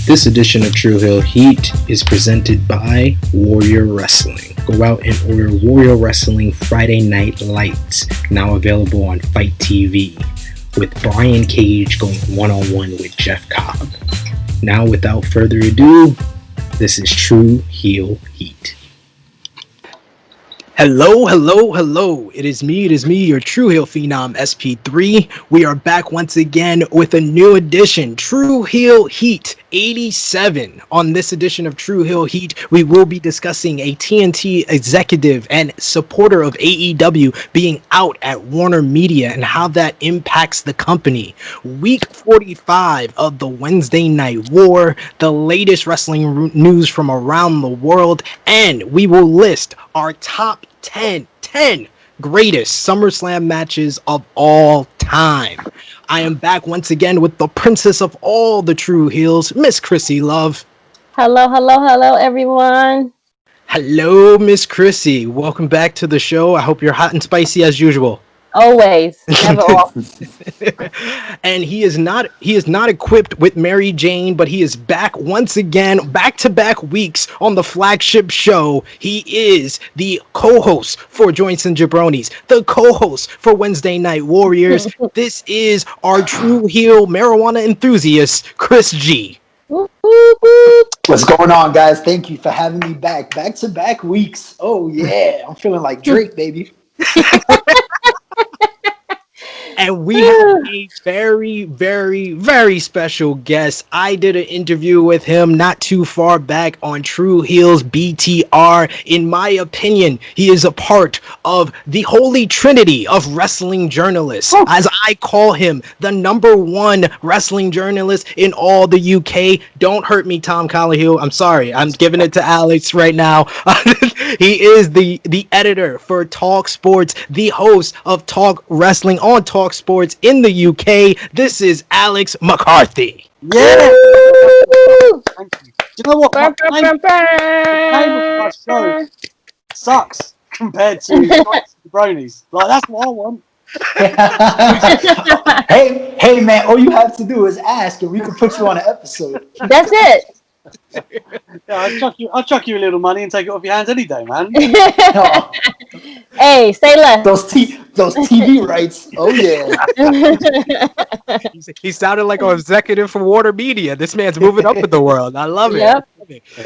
This edition of Tru Heel Heat is presented by Warrior Wrestling. Go out and order Warrior Wrestling Friday Night Lights, now available on Fight TV, with Brian Cage going one-on-one with Jeff Cobb. Now, without further ado, this is Tru Heel Heat. Hello. It is me, your Tru Heel Phenom SP3. We are back once again with a new edition, Tru Heel Heat 87. On this edition of Tru Heel Heat, we will be discussing a TNT executive and supporter of AEW being out at WarnerMedia and how that impacts the company. Week 45 of the Wednesday Night War, the latest wrestling news from around the world, and we will list our top 10 greatest SummerSlam matches of all time. I am back once again with the princess of all the Tru Heels, Miss Krssi Love. Hello, everyone. Hello, Miss Krssi. Welcome back to the show. I hope you're hot and spicy as usual. Always, never off. And he is not equipped with Mary Jane, but he is back once again, back-to-back weeks on the flagship show. He is the co-host for Joints and Jabronis, the co-host for Wednesday Night Warriors. This is our Tru Heel marijuana enthusiast, Chris G. What's going on, guys? Thank you for having me back. Back-to-back weeks. Oh, yeah. I'm feeling like Drake, baby. And we have a very, very, very special guest. I did an interview with him not too far back on Tru Heel's BTR. In my opinion, he is a part of the holy trinity of wrestling journalists. As I call him, the number one wrestling journalist in all the UK. Don't hurt me, Tom Callahan. I'm sorry. I'm giving it to Alex right now. He is the editor for TalkSports, the host of Talk Wrestling on TalkSports in the UK. This is Alex McCarthy. Yeah. Thank you. Do you know what? The name of my show sucks compared to the Bronies. Like, that's what I want. hey, man! All you have to do is ask, and we can put you on an episode. That's it. Yeah, I'll chuck you a little money and take it off your hands any day, man. No. Hey, say less. Those TV rights. Oh yeah. He sounded like an executive for WarnerMedia. This man's moving up in the world. I love it. Yep.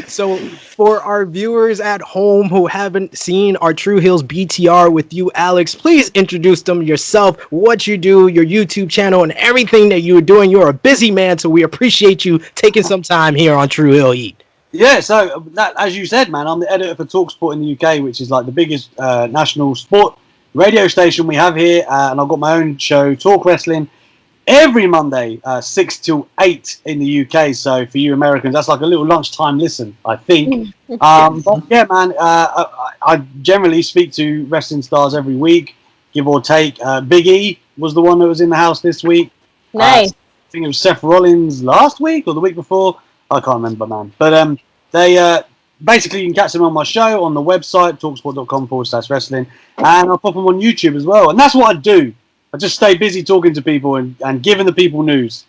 So for our viewers at home who haven't seen our Tru Heels BTR with you, Alex, please introduce them yourself, what you do, your YouTube channel, and everything that you're doing. You're a busy man, so we appreciate you taking some time here on Tru Heel Heat. Yeah, so that, as you said, man, I'm the editor for TalkSport in the UK, which is like the biggest national sport radio station we have here, and I've got my own show, Talk Wrestling, every Monday, 6 till 8 in the UK. So for you Americans, that's like a little lunchtime listen, I think. But yeah, man, I generally speak to wrestling stars every week, give or take. Big E was the one that was in the house this week. Nice. I think it was Seth Rollins last week or the week before. I can't remember, man. But they basically, you can catch them on my show on the website, talksport.com/wrestling, and I'll pop them on YouTube as well. And that's what I do. I just stay busy talking to people and giving the people news.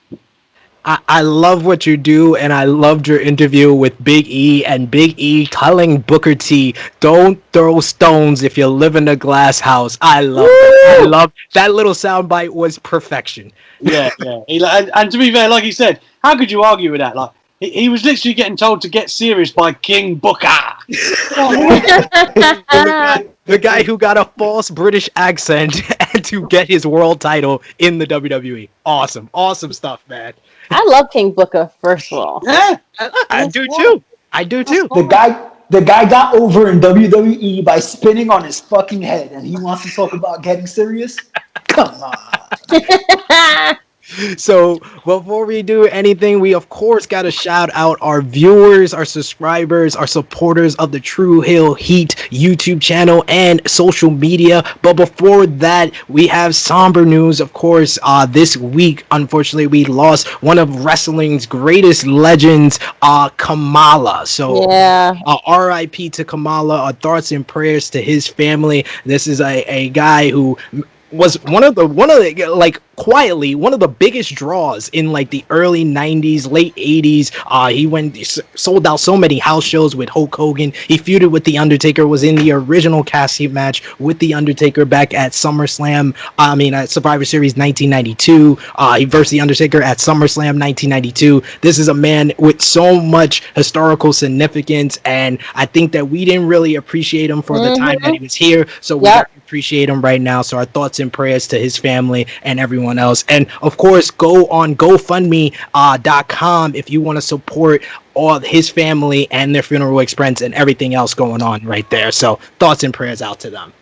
I love what you do, and I loved your interview with Big E, and Big E telling Booker T, don't throw stones if you live in a glass house. I love it. I love that little soundbite was perfection. Yeah. And to be fair, like he said, how could you argue with that? Like, he was literally getting told to get serious by King Booker. The guy who got a false British accent and to get his world title in the WWE. Awesome stuff, man. I love King Booker, first of all. Yeah, I do too. The guy got over in WWE by spinning on his fucking head, and he wants to talk about getting serious? Come on. So before we do anything, we of course got to shout out our viewers, our subscribers, our supporters of the Tru Heel Heat YouTube channel and social media. But before that, we have somber news. Of course, this week, unfortunately, we lost one of wrestling's greatest legends, Kamala. So yeah, R.I.P. to Kamala. Our thoughts and prayers to his family. This is a guy who was one of the like quietly one of the biggest draws in like the early 90s, late 80s. Sold out so many house shows with Hulk Hogan. He feuded with The Undertaker, was in the original casket match with The Undertaker back at SummerSlam. At Survivor Series 1992. He versed The Undertaker at SummerSlam 1992. This is a man with so much historical significance, and I think that we didn't really appreciate him for the time that he was here. So we got to appreciate him right now. So our thoughts and prayers to his family and everyone else. And of course, go on GoFundMe.com if you want to support all his family and their funeral expense and everything else going on right there. So thoughts and prayers out to them.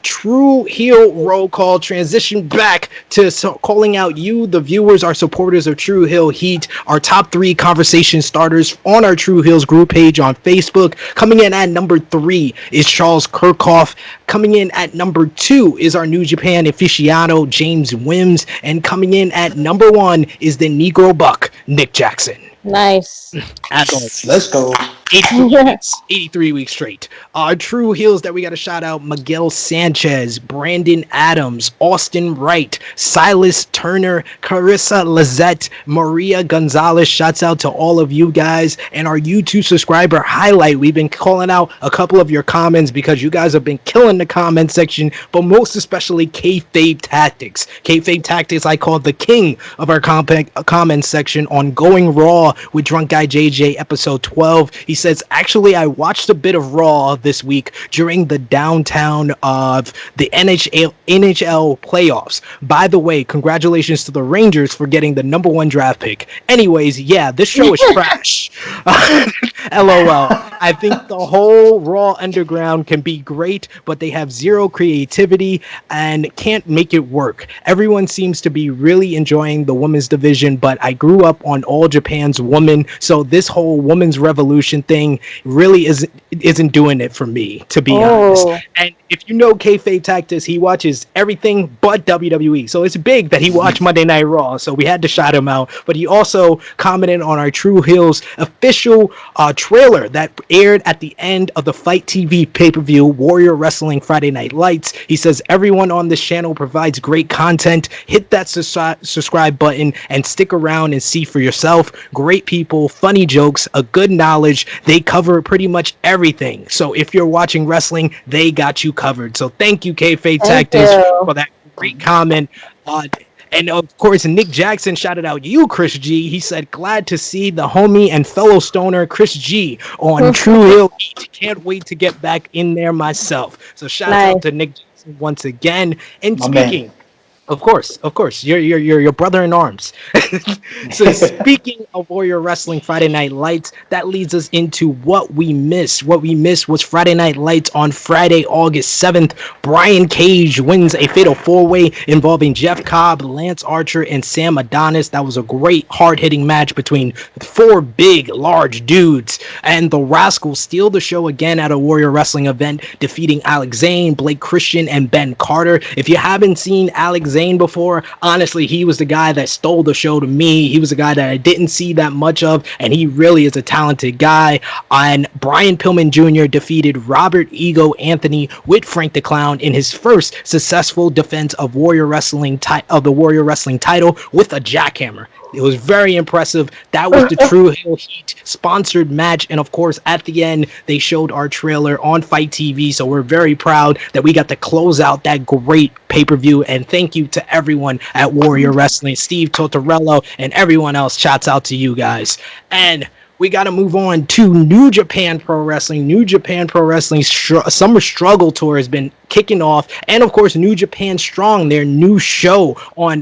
Tru Heel roll call, transition back to calling out you, the viewers, our supporters of Tru Heel Heat, our top 3 conversation starters on our Tru Heels group page on Facebook. Coming in at number 3 is Charles Kirkhoff. Coming in at number 2 is our New Japan aficionado, James Wims. And coming in at number 1 is the Negro Buck, Nick Jackson. Nice. As always. Let's go. 83 weeks straight. Our Tru Heels that we got to shout out: Miguel Sanchez, Brandon Adams, Austin Wright, Silas Turner, Carissa Lizette, Maria Gonzalez. Shouts out to all of you guys. And our YouTube subscriber highlight. We've been calling out a couple of your comments because you guys have been killing the comment section, but most especially Kayfabe Tactics. Kayfabe Tactics, I call the king of our comment section on Going Raw with Drunk Guy JJ episode 12. He says, actually, I watched a bit of Raw this week during the downtown of the NHL playoffs. By the way, congratulations to the Rangers for getting the number 1 draft pick. Anyways, yeah, this show is trash. LOL. I think the whole Raw Underground can be great, but they have zero creativity and can't make it work. Everyone seems to be really enjoying the women's division, but I grew up on All Japan's Woman, so this whole women's revolution thing really isn't doing it for me, to be honest. And if you know Kayfabe Tactics, he watches everything but WWE, so it's big that he watched Monday Night Raw, so we had to shout him out. But he also commented on our Tru Heels official trailer that aired at the end of the Fight TV pay-per-view Warrior Wrestling Friday Night Lights. He says, everyone on this channel provides great content. Hit that subscribe button and stick around and see for yourself. Great people, funny jokes, a good knowledge. They cover pretty much everything. So if you're watching wrestling, they got you covered. So thank you, Kayfabe Tactics, for that great comment. And of course, Nick Jackson shouted out you, Chris G. He said, glad to see the homie and fellow stoner Chris G on Tru Heel Heat. Can't wait to get back in there myself. So shout out to Nick Jackson once again. And speaking, of course, your brother in arms. So speaking of Warrior Wrestling Friday Night Lights, that leads us into what we missed. What we missed was Friday Night Lights on Friday, August 7th. Brian Cage wins a fatal 4-way involving Jeff Cobb, Lance Archer, and Sam Adonis. That was a great hard-hitting match between 4 big, large dudes. And the Rascals steal the show again at a Warrior Wrestling event, defeating Alex Zane, Blake Christian, and Ben Carter. If you haven't seen Alex Zane before, honestly, he was the guy that stole the show to me. He was a guy that I didn't see that much of, and he really is a talented guy. And Brian Pillman Jr. defeated Robert Ego Anthony with Frank the Clown in his first successful defense of the Warrior Wrestling title with a jackhammer. It was very impressive. That was the Tru Heel Heat sponsored match. And of course, at the end, they showed our trailer on Fight TV. So we're very proud that we got to close out that great pay-per-view. And thank you to everyone at Warrior Wrestling, Steve Tortorello, and everyone else. Shouts out to you guys. And we got to move on to New Japan Pro Wrestling. New Japan Pro Wrestling Summer Struggle Tour has been kicking off, and of course, New Japan Strong, their new show on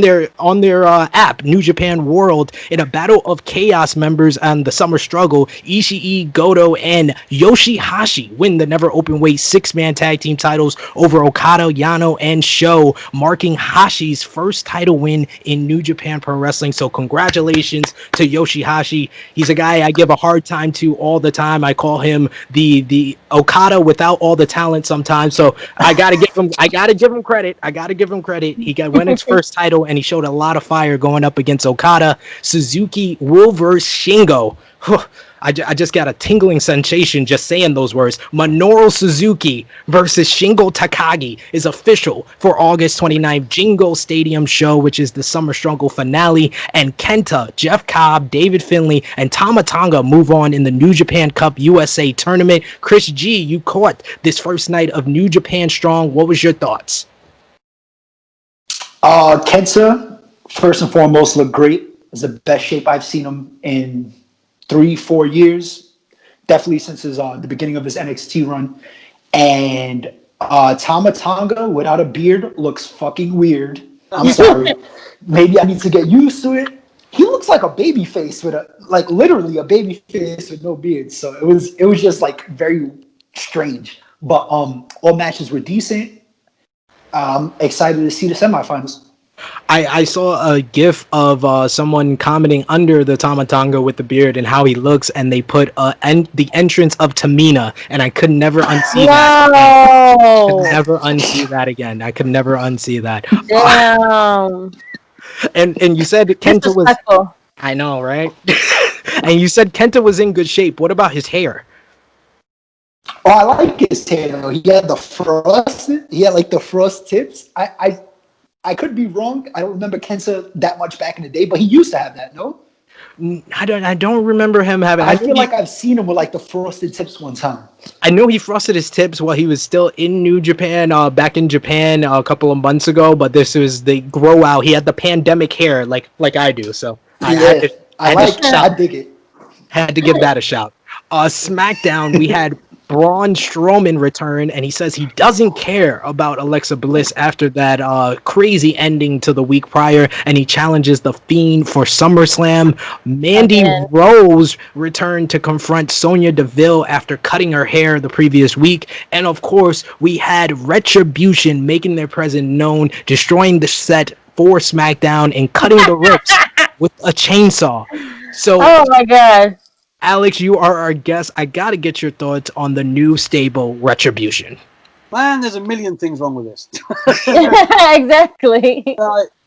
their app, New Japan World, in a battle of chaos members on the Summer Struggle. Ishii, Goto, and Yoshihashi win the never open weight 6-man tag team titles over Okada, Yano, and Sho, marking Hashi's first title win in New Japan Pro Wrestling. So congratulations to Yoshihashi. He's a guy I give a hard time to all the time. I call him the Okada without all the talent sometimes. So I gotta give him credit. He won his first title, and he showed a lot of fire going up against Okada. Suzuki will verse Shingo. I just got a tingling sensation just saying those words. Minoru Suzuki versus Shingo Takagi is official for August 29th Jingo Stadium show, which is the Summer Struggle finale. And Kenta, Jeff Cobb, David Finlay, and Tama Tonga move on in the New Japan Cup USA tournament. Chris G, you caught this first night of New Japan Strong. What was your thoughts? Kenta, first and foremost, looked great. It's the best shape I've seen him in 3-4 years, definitely since his the beginning of his NXT run. And Tama Tonga without a beard looks fucking weird. I'm sorry. Maybe I need to get used to it. He looks like a baby face with literally a baby face with no beard. So it was just like very strange. But all matches were decent. I'm excited to see the semifinals. I saw a gif of someone commenting under the Tama Tonga with the beard and how he looks, and they put the entrance of Tamina, and I could never unsee that. I could never unsee that again. I could never unsee that. Damn. And you said Kenta was... I know, right? And you said Kenta was in good shape. What about his hair? Oh, I like his hair. He had the frost. He had like the frost tips. I could be wrong. I don't remember Kenta that much back in the day, but he used to have that, no? I don't remember him having... I feel like I've seen him with like the frosted tips one time. I know he frosted his tips while he was still in New Japan, back in Japan a couple of months ago, but this was the grow out. He had the pandemic hair like I do, so I dig it. Had to give that a shout. SmackDown, we had Braun Strowman return, and he says he doesn't care about Alexa Bliss after that crazy ending to the week prior, and he challenges The Fiend for SummerSlam. Mandy Rose returned to confront Sonya Deville after cutting her hair the previous week, and of course, we had Retribution making their presence known, destroying the set for SmackDown and cutting the ropes with a chainsaw. So, oh my god. Alex, you are our guest. I gotta get your thoughts on the new stable Retribution. Man, there's a million things wrong with this. Exactly.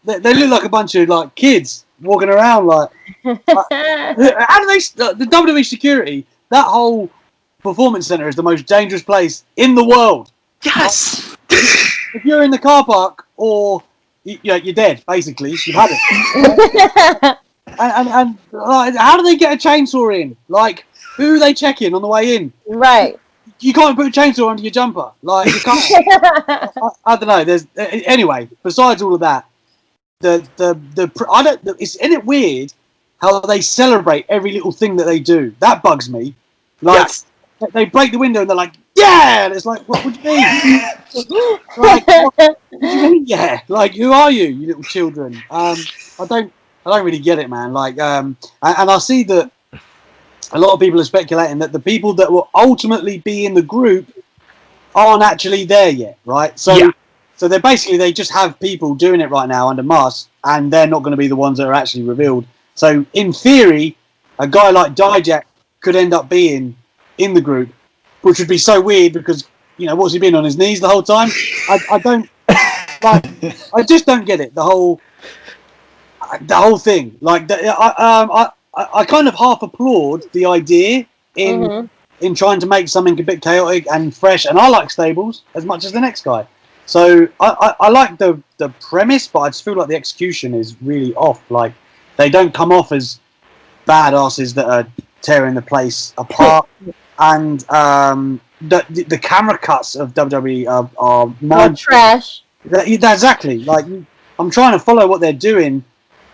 They look like a bunch of like kids walking around. Like, how do they? The WWE security, that whole performance center is the most dangerous place in the world. Yes. If you're in the car park, or you're dead. Basically, you've had it. And like, how do they get a chainsaw in? Like, who are they checking on the way in? Right. You can't put a chainsaw under your jumper. Like, you can't. I don't know. There's anyway. Besides all of that, isn't it weird how they celebrate every little thing that they do? That bugs me. Like, yes. They break the window and they're like, yeah. And it's like, what do you mean? Like, what do you mean? Yeah. Like, who are you little children? I don't really get it, man. Like, and I see that a lot of people are speculating that the people that will ultimately be in the group aren't actually there yet, right? So they just have people doing it right now under masks, and they're not going to be the ones that are actually revealed. So in theory, a guy like Dijak could end up being in the group, which would be so weird because, what's he been on his knees the whole time? I don't, like, I just don't get it. The whole thing, like, I kind of half applaud the idea in trying to make something a bit chaotic and fresh, and I like stables as much as the next guy. So I like the premise, but I just feel like the execution is really off. Like, they don't come off as badasses that are tearing the place apart, and the camera cuts of WWE are not trash. Exactly. Like, I'm trying to follow what they're doing,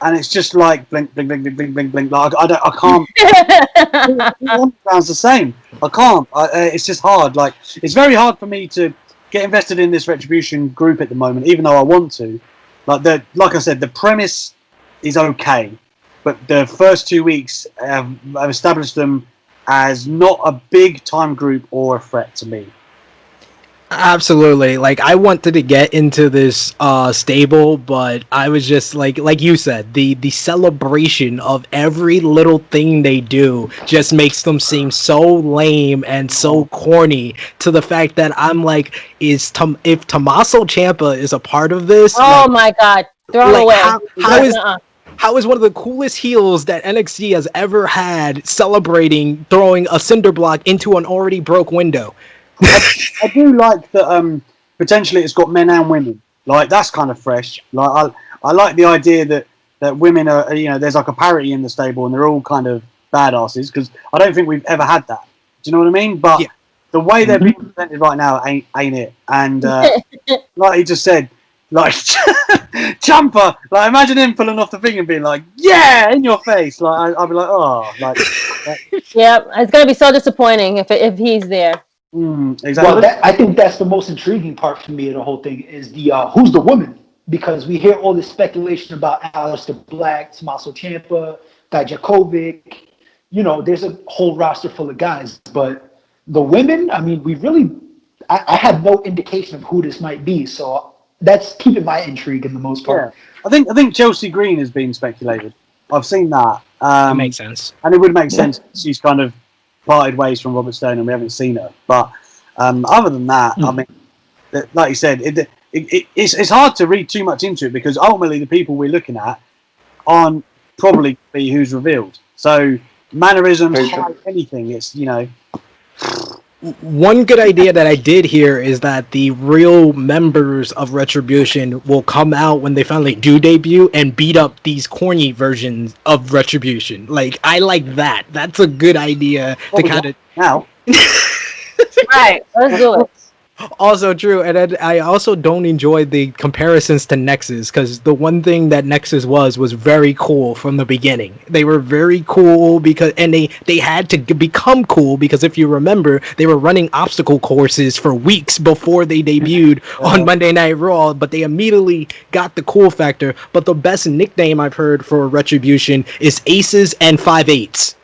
and it's just like blink, blink, blink, blink, blink, blink, blink. Like, I can't. It sounds the same. I can't. It's just hard. Like, it's very hard for me to get invested in this Retribution group at the moment, even though I want to. Like I said, the premise is okay, but the first 2 weeks have established them as not a big time group or a threat to me. Absolutely. Like, I wanted to get into this stable, but I was just like you said, the celebration of every little thing they do just makes them seem so lame and so corny, to the fact that I'm like, if Tommaso Ciampa is a part of this, oh my god, throw him away. How is one of the coolest heels that NXT has ever had celebrating throwing a cinder block into an already broke window? I do like that. Potentially, it's got men and women. Like that's kind of fresh. Like I like the idea that women are, there's like a parity in the stable and they're all kind of badasses, because I don't think we've ever had that. Do you know what I mean? But Yeah. the way they're being presented right now ain't it? And like he just said, like jumper. Like imagine him pulling off the thing and being like, "Yeah, in your face." Like I'll be like, "Oh, like." Yep, it's gonna be so disappointing if he's there. Exactly. Well, I think that's the most intriguing part to me of the whole thing is the who's the woman, because we hear all this speculation about Aleister Black, Tommaso Ciampa, Dijakovic. There's a whole roster full of guys, but the women, I mean, I have no indication of who this might be, so that's keeping my intrigue in the most part. Yeah. I think Chelsea Green has been speculated. I've seen that. That makes sense. And it would make sense. She's kind of parted ways from Robert Stone, and we haven't seen her. But other than that, I mean, like you said, it's hard to read too much into it, because ultimately the people we're looking at aren't probably be who's revealed. So mannerisms, height, anything. It's One good idea that I did hear is that the real members of Retribution will come out when they finally do debut and beat up these corny versions of Retribution. Like, I like that. That's a good idea to kind of... now. Right, let's do it. Also true, and then I also don't enjoy the comparisons to Nexus, because the one thing that Nexus was very cool from the beginning. They were very cool and they had to become cool, because if you remember, they were running obstacle courses for weeks before they debuted on Monday Night Raw, but they immediately got the cool factor. But the best nickname I've heard for Retribution is Aces and 5/8.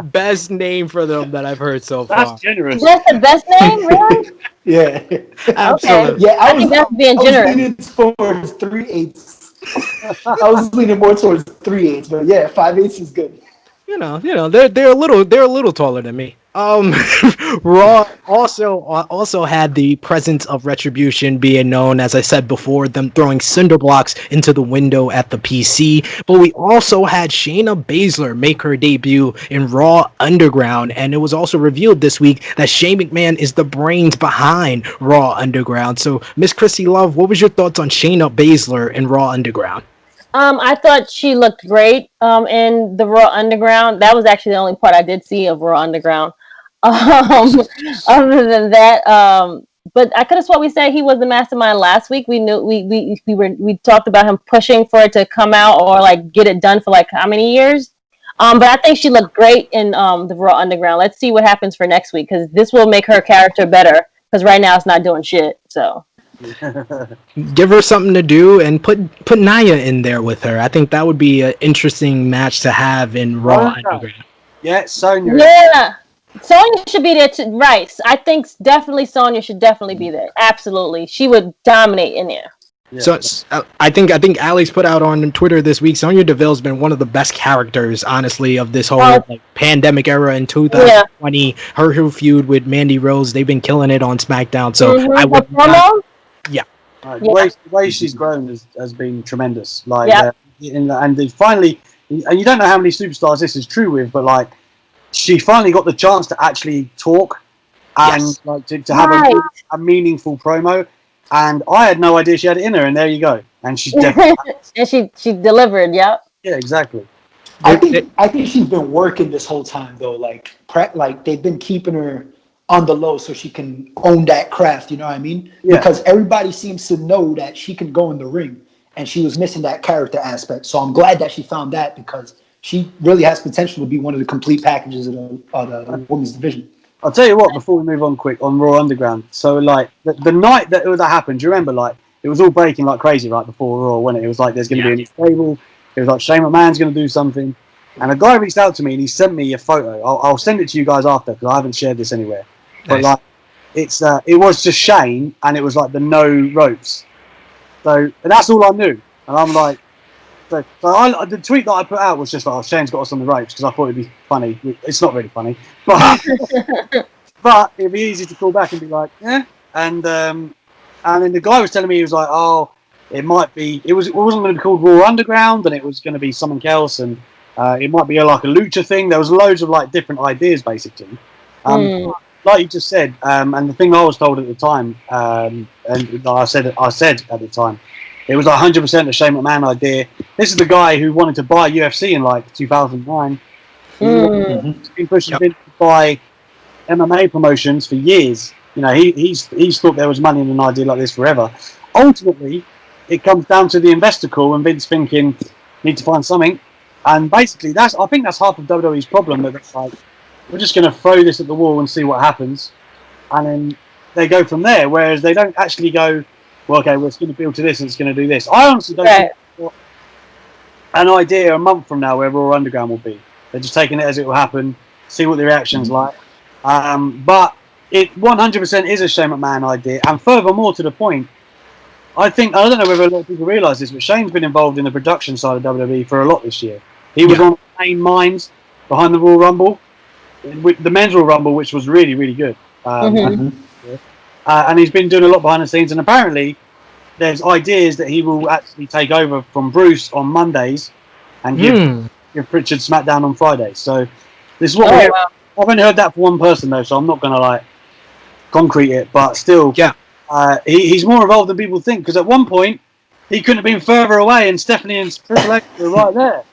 Best name for them that I've heard so far. That's generous. That's the best name, really? Yeah, Absolutely. yeah. I think that's being generous. Leaning towards 3/8. I was leaning more towards 3/8, but yeah, 5/8 is good. They're a little taller than me. Raw also had the presence of Retribution being known, as I said before, them throwing cinder blocks into the window at the PC. But we also had Shayna Baszler make her debut in Raw Underground, and it was also revealed this week that Shane McMahon is the brains behind Raw Underground. So, Miss Krssi Love, what was your thoughts on Shayna Baszler in Raw Underground? I thought she looked great in the Raw Underground. That was actually the only part I did see of Raw Underground. Other than that, but I could have sworn we said he was the mastermind last week. We knew we talked about him pushing for it to come out or like get it done for like how many years. But I think she looked great in the Raw Underground. Let's see what happens for next week, because this will make her character better. Because right now it's not doing shit. So. Give her something to do and put Nia in there with her. I think that would be an interesting match to have in Raw Underground. Yeah, Sonya. Yeah, Sonya should be there too. Right, I think definitely Sonya should definitely be there. Absolutely, she would dominate in there. Yeah. So I think Alex put out on Twitter this week, Sonya Deville's been one of the best characters, honestly, of this whole pandemic era in 2020. Yeah. Her feud with Mandy Rose, they've been killing it on SmackDown. So I would. The way she's grown has been tremendous. Like, and they finally, and you don't know how many superstars this is true with, but like, she finally got the chance to actually talk and like to have a meaningful promo. And I had no idea she had it in her, and there you go. And she's definitely and she delivered. Yep. Yeah, exactly. I think she's been working this whole time though. Like they've been keeping her on the low so she can own that craft, you know what I mean? Yeah. Because everybody seems to know that she can go in the ring, and she was missing that character aspect. So I'm glad that she found that, because she really has potential to be one of the complete packages of the women's division. I'll tell you what, before we move on quick on Raw Underground. So like the night that happened, do you remember, like it was all breaking like crazy right before Raw, wasn't it? It was like there's going to be a new stable. It was like Shane McMahon's going to do something. And a guy reached out to me and he sent me a photo. I'll send it to you guys after, because I haven't shared this anywhere. But like, it was just Shane, and it was like the no ropes. So, and that's all I knew. And I'm like, the tweet that I put out was just like, Shane's got us on the ropes, because I thought it'd be funny. It's not really funny, but it'd be easy to call back and be like, yeah. And And then the guy was telling me, he was like, "Oh, it might be. It wasn't going to be called Raw Underground, and it was going to be something else, and it might be like a lucha thing." There was loads of like different ideas, basically. Like you just said, and the thing I was told at the time, and I said at the time, it was like 100% a Shane McMahon idea. This is the guy who wanted to buy UFC in like 2009. He's been pushing Vince to buy MMA promotions for years. You know, he's thought there was money in an idea like this forever. Ultimately, it comes down to the investor call and Vince thinking, need to find something. And basically, I think that's half of WWE's problem. That it's like, we're just going to throw this at the wall and see what happens. And then they go from there. Whereas they don't actually go, well, okay, well, it's going to build to this and it's going to do this. I honestly don't think an idea a month from now where Raw Underground will be. They're just taking it as it will happen, see what the reaction's like. But it 100% is a Shane McMahon idea. And furthermore, to the point, I don't know whether a lot of people realise this, but Shane's been involved in the production side of WWE for a lot this year. He was one of the main minds behind the Royal Rumble, the men's Royal Rumble, which was really, really good. And he's been doing a lot behind the scenes. And apparently, there's ideas that he will actually take over from Bruce on Mondays and give Pritchard SmackDown on Fridays. So this is what we're. Wow. I've only heard that from one person though, so I'm not going to like concrete it. But still, he's more involved than people think. Because at one point, he couldn't have been further away, and Stephanie and Triple H were right there.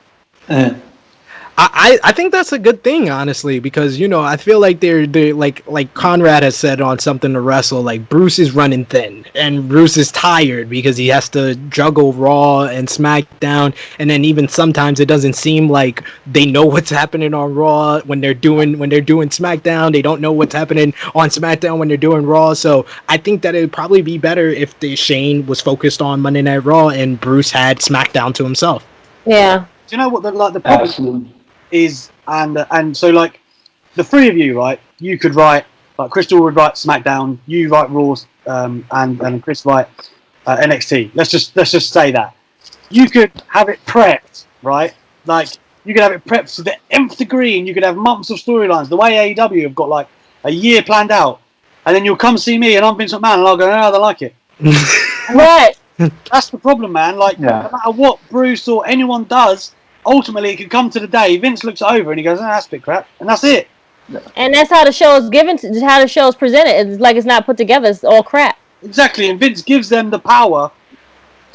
I think that's a good thing, honestly, because, you know, I feel like they're like Conrad has said on Something to Wrestle, like Bruce is running thin and Bruce is tired because he has to juggle Raw and SmackDown, and then even sometimes it doesn't seem like they know what's happening on Raw when they're doing SmackDown. They don't know what's happening on SmackDown when they're doing Raw. So I think that it would probably be better if Shane was focused on Monday Night Raw and Bruce had SmackDown to himself. Yeah. Do you know what the problem? Absolutely. Is and so like the three of you, right? You could write, like Crystal would write SmackDown, you write Raw, and Chris write NXT. Let's just say that you could have it prepped, right? Like you could have it prepped to the nth degree, and you could have months of storylines. The way AEW have got like a year planned out, and then you'll come see me, and I'm Vince McMahon, and I'll go, no, I don't like it. Right. That's the problem, man. Like no matter what Bruce or anyone does. Ultimately, it can come to the day Vince looks over and he goes, that's a bit crap, and that's it. And that's how the show is given, how the show is presented. It's like it's not put together. It's all crap. Exactly, and Vince gives them the power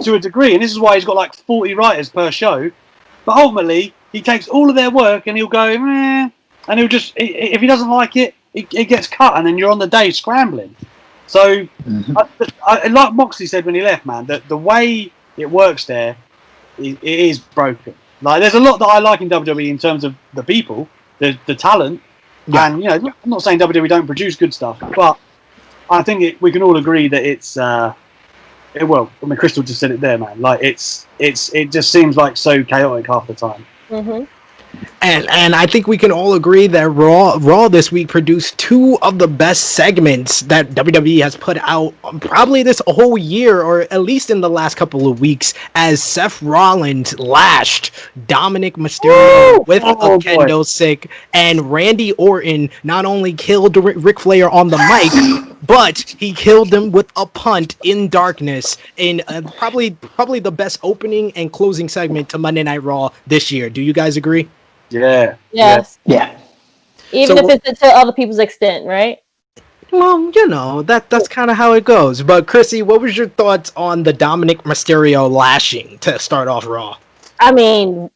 to a degree, and this is why he's got like 40 writers per show. But ultimately, he takes all of their work and he'll go, meh, and he'll just, if he doesn't like it, it gets cut, and then you're on the day scrambling. So, like Moxley said when he left, man, that the way it works there, it is broken. Like, there's a lot that I like in WWE in terms of the people, the talent, and you know, I'm not saying WWE don't produce good stuff, but I think we can all agree that it's. Well, I mean, Crystal just said it there, man. Like, it just seems like so chaotic half the time. Mm-hmm. And I think we can all agree that Raw this week produced two of the best segments that WWE has put out probably this whole year, or at least in the last couple of weeks, as Seth Rollins lashed Dominic Mysterio with a kendo stick, and Randy Orton not only killed Ric Flair on the mic, but he killed him with a punt in darkness in probably the best opening and closing segment to Monday Night Raw this year. Do you guys agree? Yeah. Yes. Yeah. Even if it's to other people's extent, right? Well, you know, that's kind of how it goes. But Krssi, what was your thoughts on the Dominic Mysterio lashing to start off Raw? I mean,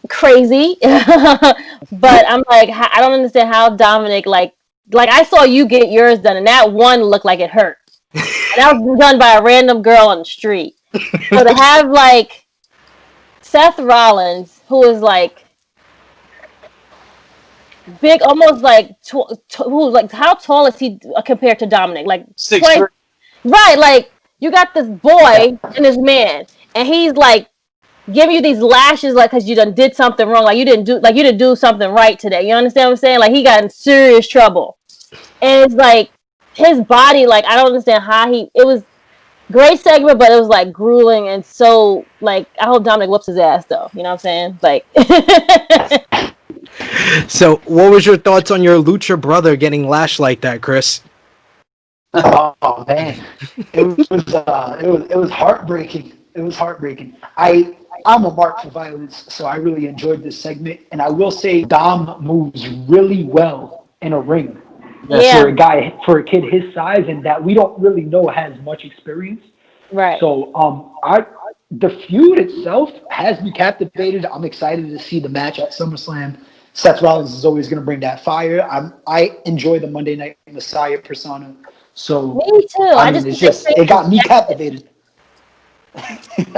crazy. But I'm like, I don't understand how Dominic, like I saw you get yours done, and that one looked like it hurt. And that was done by a random girl on the street. So to have like Seth Rollins, who is like big, almost like who's like, how tall is he compared to Dominic? Like 6'3". Right, like you got this boy and this man, and he's like giving you these lashes, like because you done did something wrong, like you didn't do something right today. You understand what I'm saying? Like he got in serious trouble, and it's like his body, like I don't understand how it was. Great segment, but it was like grueling, and so like I hope Dominic whoops his ass though. You know what I'm saying? Like. So, what was your thoughts on your Lucha brother getting lashed like that, Chris? Oh man, it was heartbreaking. It was heartbreaking. I'm a mark for violence, so I really enjoyed this segment. And I will say, Dom moves really well in a ring Yes. Yeah, for a kid his size, and that we don't really know has much experience. right. So I the feud itself has me captivated. I'm excited to see the match at SummerSlam. Seth Rollins is always going to bring that fire. I enjoy the Monday Night Messiah persona. So Me too. I I mean, just think it his got me jacket. captivated.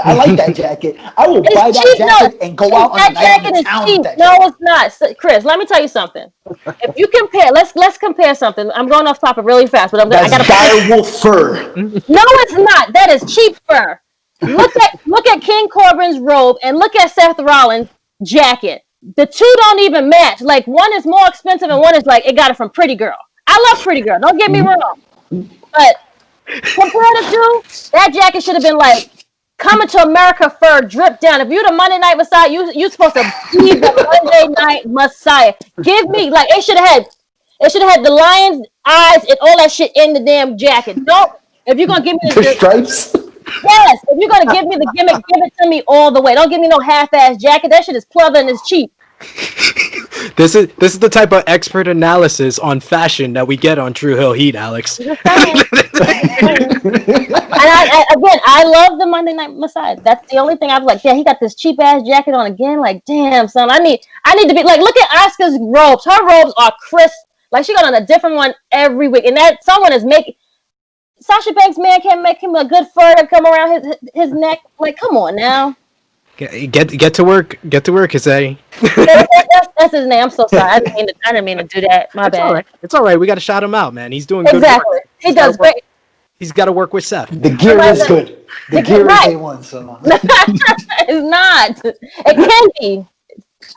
I like that jacket. I will It's buy that cheap. No, jacket and go out on a that night in the jacket is town with cheap. that No, jacket. it's not. So, Chris, let me tell you something. If you compare, let's compare something. I'm going off topic really fast, but I That's got to. direwolf fur. No, it's not. That is cheap fur. Look at King Corbin's robe and look at Seth Rollins' jacket. The two don't even match. Like one is more expensive and one is like it got it from Pretty Girl. I love Pretty Girl. Don't get me wrong, but compare the two, that jacket should have been like coming to America fur drip down. If you're the Monday Night Messiah, you're supposed to be the Monday Night Messiah. Give me like it should have had the lion's eyes and all that shit in the damn jacket. Don't if you're gonna give me The stripes. yes, if you're gonna give me the gimmick, give it to me all the way. Don't give me no half-ass jacket. That shit is pleather and it's cheap. This is the type of expert analysis on fashion that we get on Tru Heel Heat, Alex. Just saying. And again, I love the Monday Night Messiah. That's the only thing I was like, yeah, he got this cheap ass jacket on again. Like, damn, son, I need to be like, look at Oscar's robes. Her robes are crisp. Like she got on a different one every week, and that someone is making Sasha Banks man can't make him a good fur to come around his neck. Like, come on now. Get to work. Get to work, Krssi. That's his name. I'm so sorry. I didn't mean to do that. My It's bad. all right. It's all right. We got to shout him out, man. He's doing good Exactly. work. He does great. He's got to work with Seth. The gear is good. The gear is right. A1. So It's not. It can be.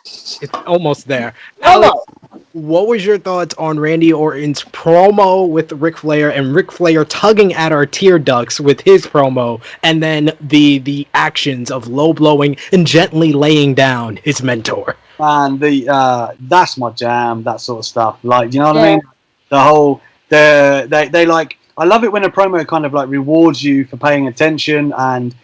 It's almost there. Almost. Alex, what was your thoughts on Randy Orton's promo with Ric Flair and Ric Flair tugging at our tear ducts with his promo, and then the actions of low blowing and gently laying down his mentor? And that's my jam, that sort of stuff. Like, you know what I Yeah. mean? The whole they like. I love it when a promo kind of like rewards you for paying attention and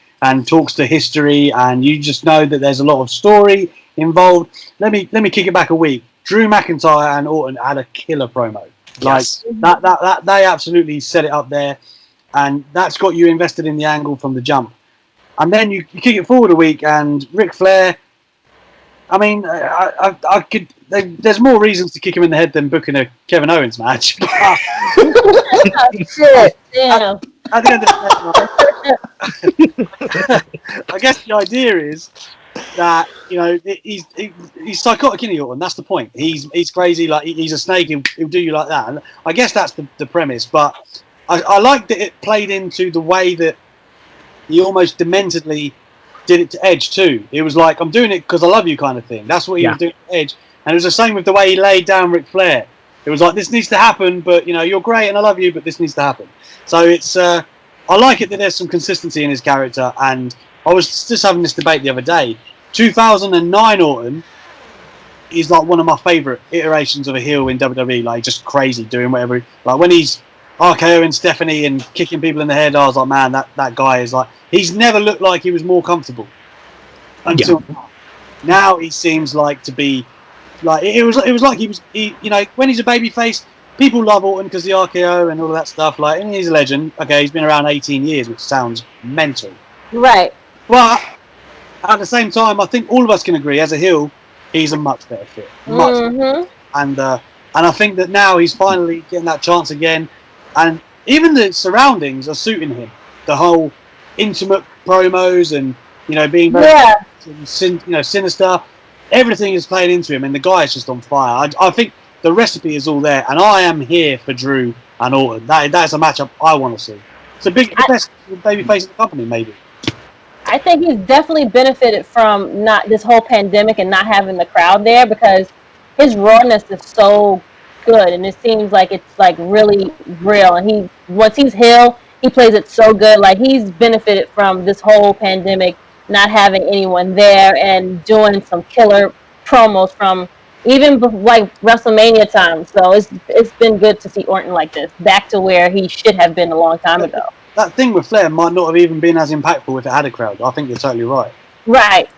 talks to history, and you just know that there's a lot of story involved. Let me kick it back a week. Drew McIntyre and Orton had a killer promo. Like Yes. that they absolutely set it up there, and that's got you invested in the angle from the jump. And then you kick it forward a week, and Ric Flair. I mean, I could. There's more reasons to kick him in the head than booking a Kevin Owens match. Shit. Damn. At the end of the day, I guess the idea is that he's psychotic, isn't he, Orton? That's the point. He's crazy, like he's a snake. He'll do you like that. And I guess that's the premise. But I like that it played into the way that he almost dementedly did it to Edge too. It was like, I'm doing it because I love you kind of thing. That's what he was doing to Edge. And it was the same with the way he laid down Ric Flair. It was like, this needs to happen, but you're great and I love you, but this needs to happen. So it's I like it that there's some consistency in his character. And I was just having this debate the other day. 2009 Orton is like one of my favourite iterations of a heel in WWE. Like just crazy, doing whatever. Like when he's RKO and Stephanie and kicking people in the head, I was like, man, that guy is like, he's never looked like he was more comfortable until now. He seems like to be like it was like he was when he's a babyface, people love Orton because the RKO and all of that stuff. Like, and he's a legend. Okay, he's been around 18 years, which sounds mental. Right. But at the same time, I think all of us can agree, as a heel, he's a much better fit. And I think that now he's finally getting that chance again. And even the surroundings are suiting him. The whole intimate promos and being very sinister. Everything is playing into him, and the guy is just on fire. I think the recipe is all there, and I am here for Drew and Orton. That's a matchup I want to see. It's the best babyface in the company, maybe. I think he's definitely benefited from not this whole pandemic and not having the crowd there, because his rawness is so good, and it seems like it's like really real. And once he's heel, he plays it so good. Like he's benefited from this whole pandemic, not having anyone there and doing some killer promos from even like WrestleMania time. So it's been good to see Orton like this, back to where he should have been a long time ago. That thing with Flair might not have even been as impactful if it had a crowd. I think you're totally right. Right.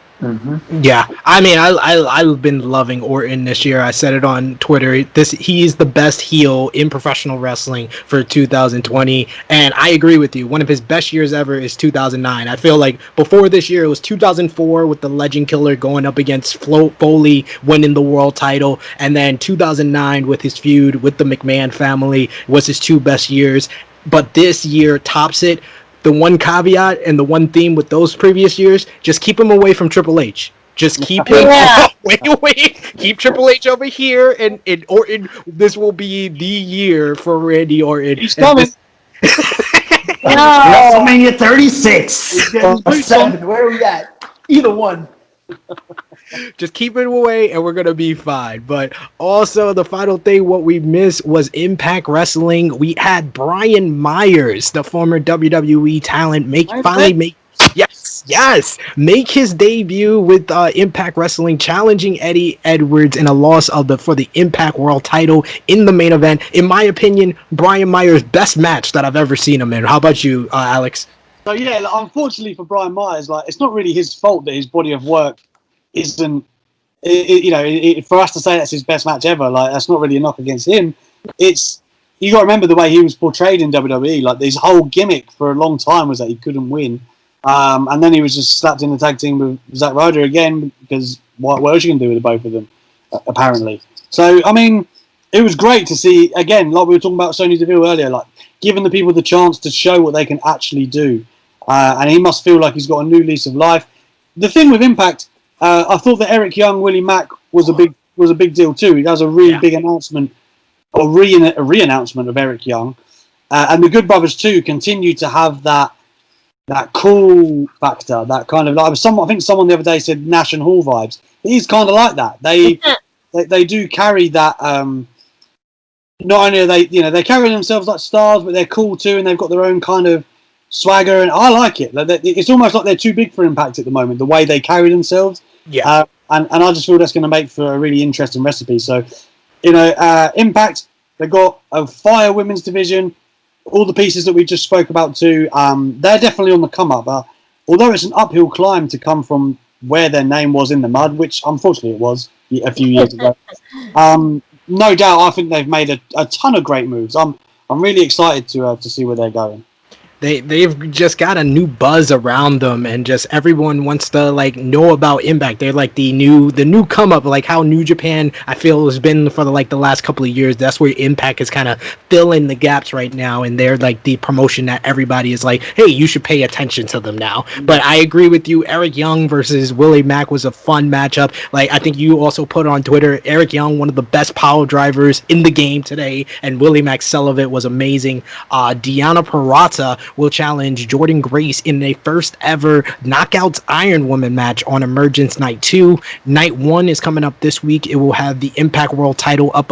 Yeah, I mean, I've been loving Orton this year. I said it on Twitter. He is the best heel in professional wrestling for 2020, and I agree with you. One of his best years ever is 2009. I feel like before this year it was 2004 with the Legend Killer going up against Foley winning the world title, and then 2009 with his feud with the McMahon family was his two best years. But this year tops it. The one caveat and the one theme with those previous years, just keep him away from Triple H. Just keep him away. Keep Triple H over here, and Orton. This will be the year for Randy Orton. He's coming. WrestleMania 36. Or 7. Where are we at? Either one. Just keep it away and we're going to be fine. But also the final thing, what we missed was Impact Wrestling. We had Brian Myers, the former WWE talent, make his debut with Impact Wrestling, challenging Eddie Edwards in a loss for the Impact World title in the main event. In my opinion, Brian Myers' best match that I've ever seen him in. How about you, Alex? So yeah, unfortunately for Brian Myers, it's not really his fault that his body of work isn't. For us to say that's his best match ever, that's not really a knock against him. It's, you got to remember the way he was portrayed in WWE. His whole gimmick for a long time was that he couldn't win, and then he was just slapped in the tag team with Zack Ryder again, because what else you can do with the both of them, apparently. So I mean, it was great to see again, like we were talking about Sonya Deville earlier, giving the people the chance to show what they can actually do, and he must feel like he's got a new lease of life. The thing with Impact. I thought that Eric Young, Willie Mack was a big deal too. He has a really big announcement, or a re-announcement of Eric Young, and the Good Brothers too continue to have that cool factor, that kind of I think someone the other day said Nash and Hall vibes. He's kind of like that. They do carry that. Not only are they carry themselves like stars, but they're cool too, and they've got their own kind of swagger, and I like it. It's almost like they're too big for Impact at the moment, the way they carry themselves. Yeah. And I just feel that's going to make for a really interesting recipe. So, Impact, they've got a fire women's division, all the pieces that we just spoke about too. They're definitely on the come up. Although it's an uphill climb to come from where their name was in the mud, which unfortunately it was a few years ago. No doubt, I think they've made a ton of great moves. I'm really excited to see where they're going. They've just got a new buzz around them, and just everyone wants to know about Impact. They're like the new come up, like how New Japan I feel has been for the last couple of years. That's where Impact is kind of filling the gaps right now, and they're the promotion that everybody is like, hey, you should pay attention to them now. But I agree with you. Eric Young versus Willie Mack was a fun matchup. I think you also put on Twitter, Eric Young, one of the best power drivers in the game today, and Willie Mack sell of it was amazing. Deonna Purrazzo will challenge Jordan Grace in a first ever Knockouts Iron Woman match on Emergence Night 2. Night 1 is coming up this week. It will have the Impact World title up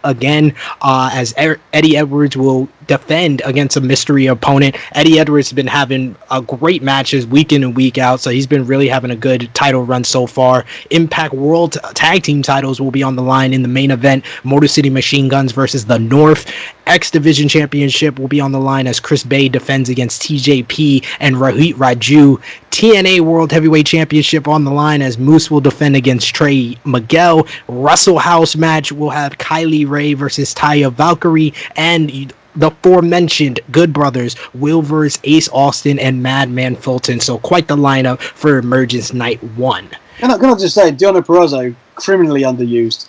again, as Eddie Edwards will defend against a mystery opponent. Eddie Edwards has been having great matches week in and week out, so he's been really having a good title run so far. Impact World Tag Team titles will be on the line in the main event. Motor City Machine Guns versus the North. X Division Championship will be on the line as Chris Bay defends against TJP and Rohit Raju. TNA World Heavyweight Championship on the line as Moose will defend against Trey Miguel. Russell House match will have Kylie Ray versus Taya Valkyrie, and the aforementioned Good Brothers, Will versus Ace Austin and Madman Fulton. So quite the lineup for Emergence Night 1. Can I just say, Deonna Purrazzo, criminally underused.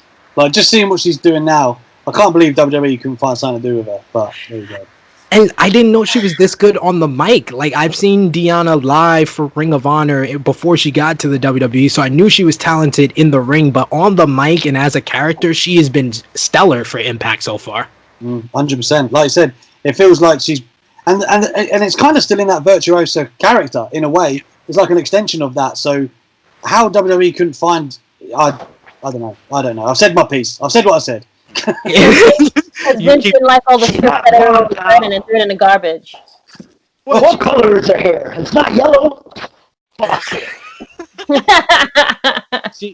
Just seeing what she's doing now, I can't believe WWE couldn't find something to do with her. But there you go. And I didn't know she was this good on the mic. I've seen Deonna live for Ring of Honor before she got to the WWE, so I knew she was talented in the ring, but on the mic and as a character, she has been stellar for Impact so far. 100%. Like I said, it feels like she's and it's kind of still in that virtuoso character in a way. It's like an extension of that. So how WWE couldn't find, I don't know. I've said my piece. I've said what I said. Vince didn't like all the stuff that everyone was writing and threw it in the garbage. Well, what color is her hair? It's not yellow.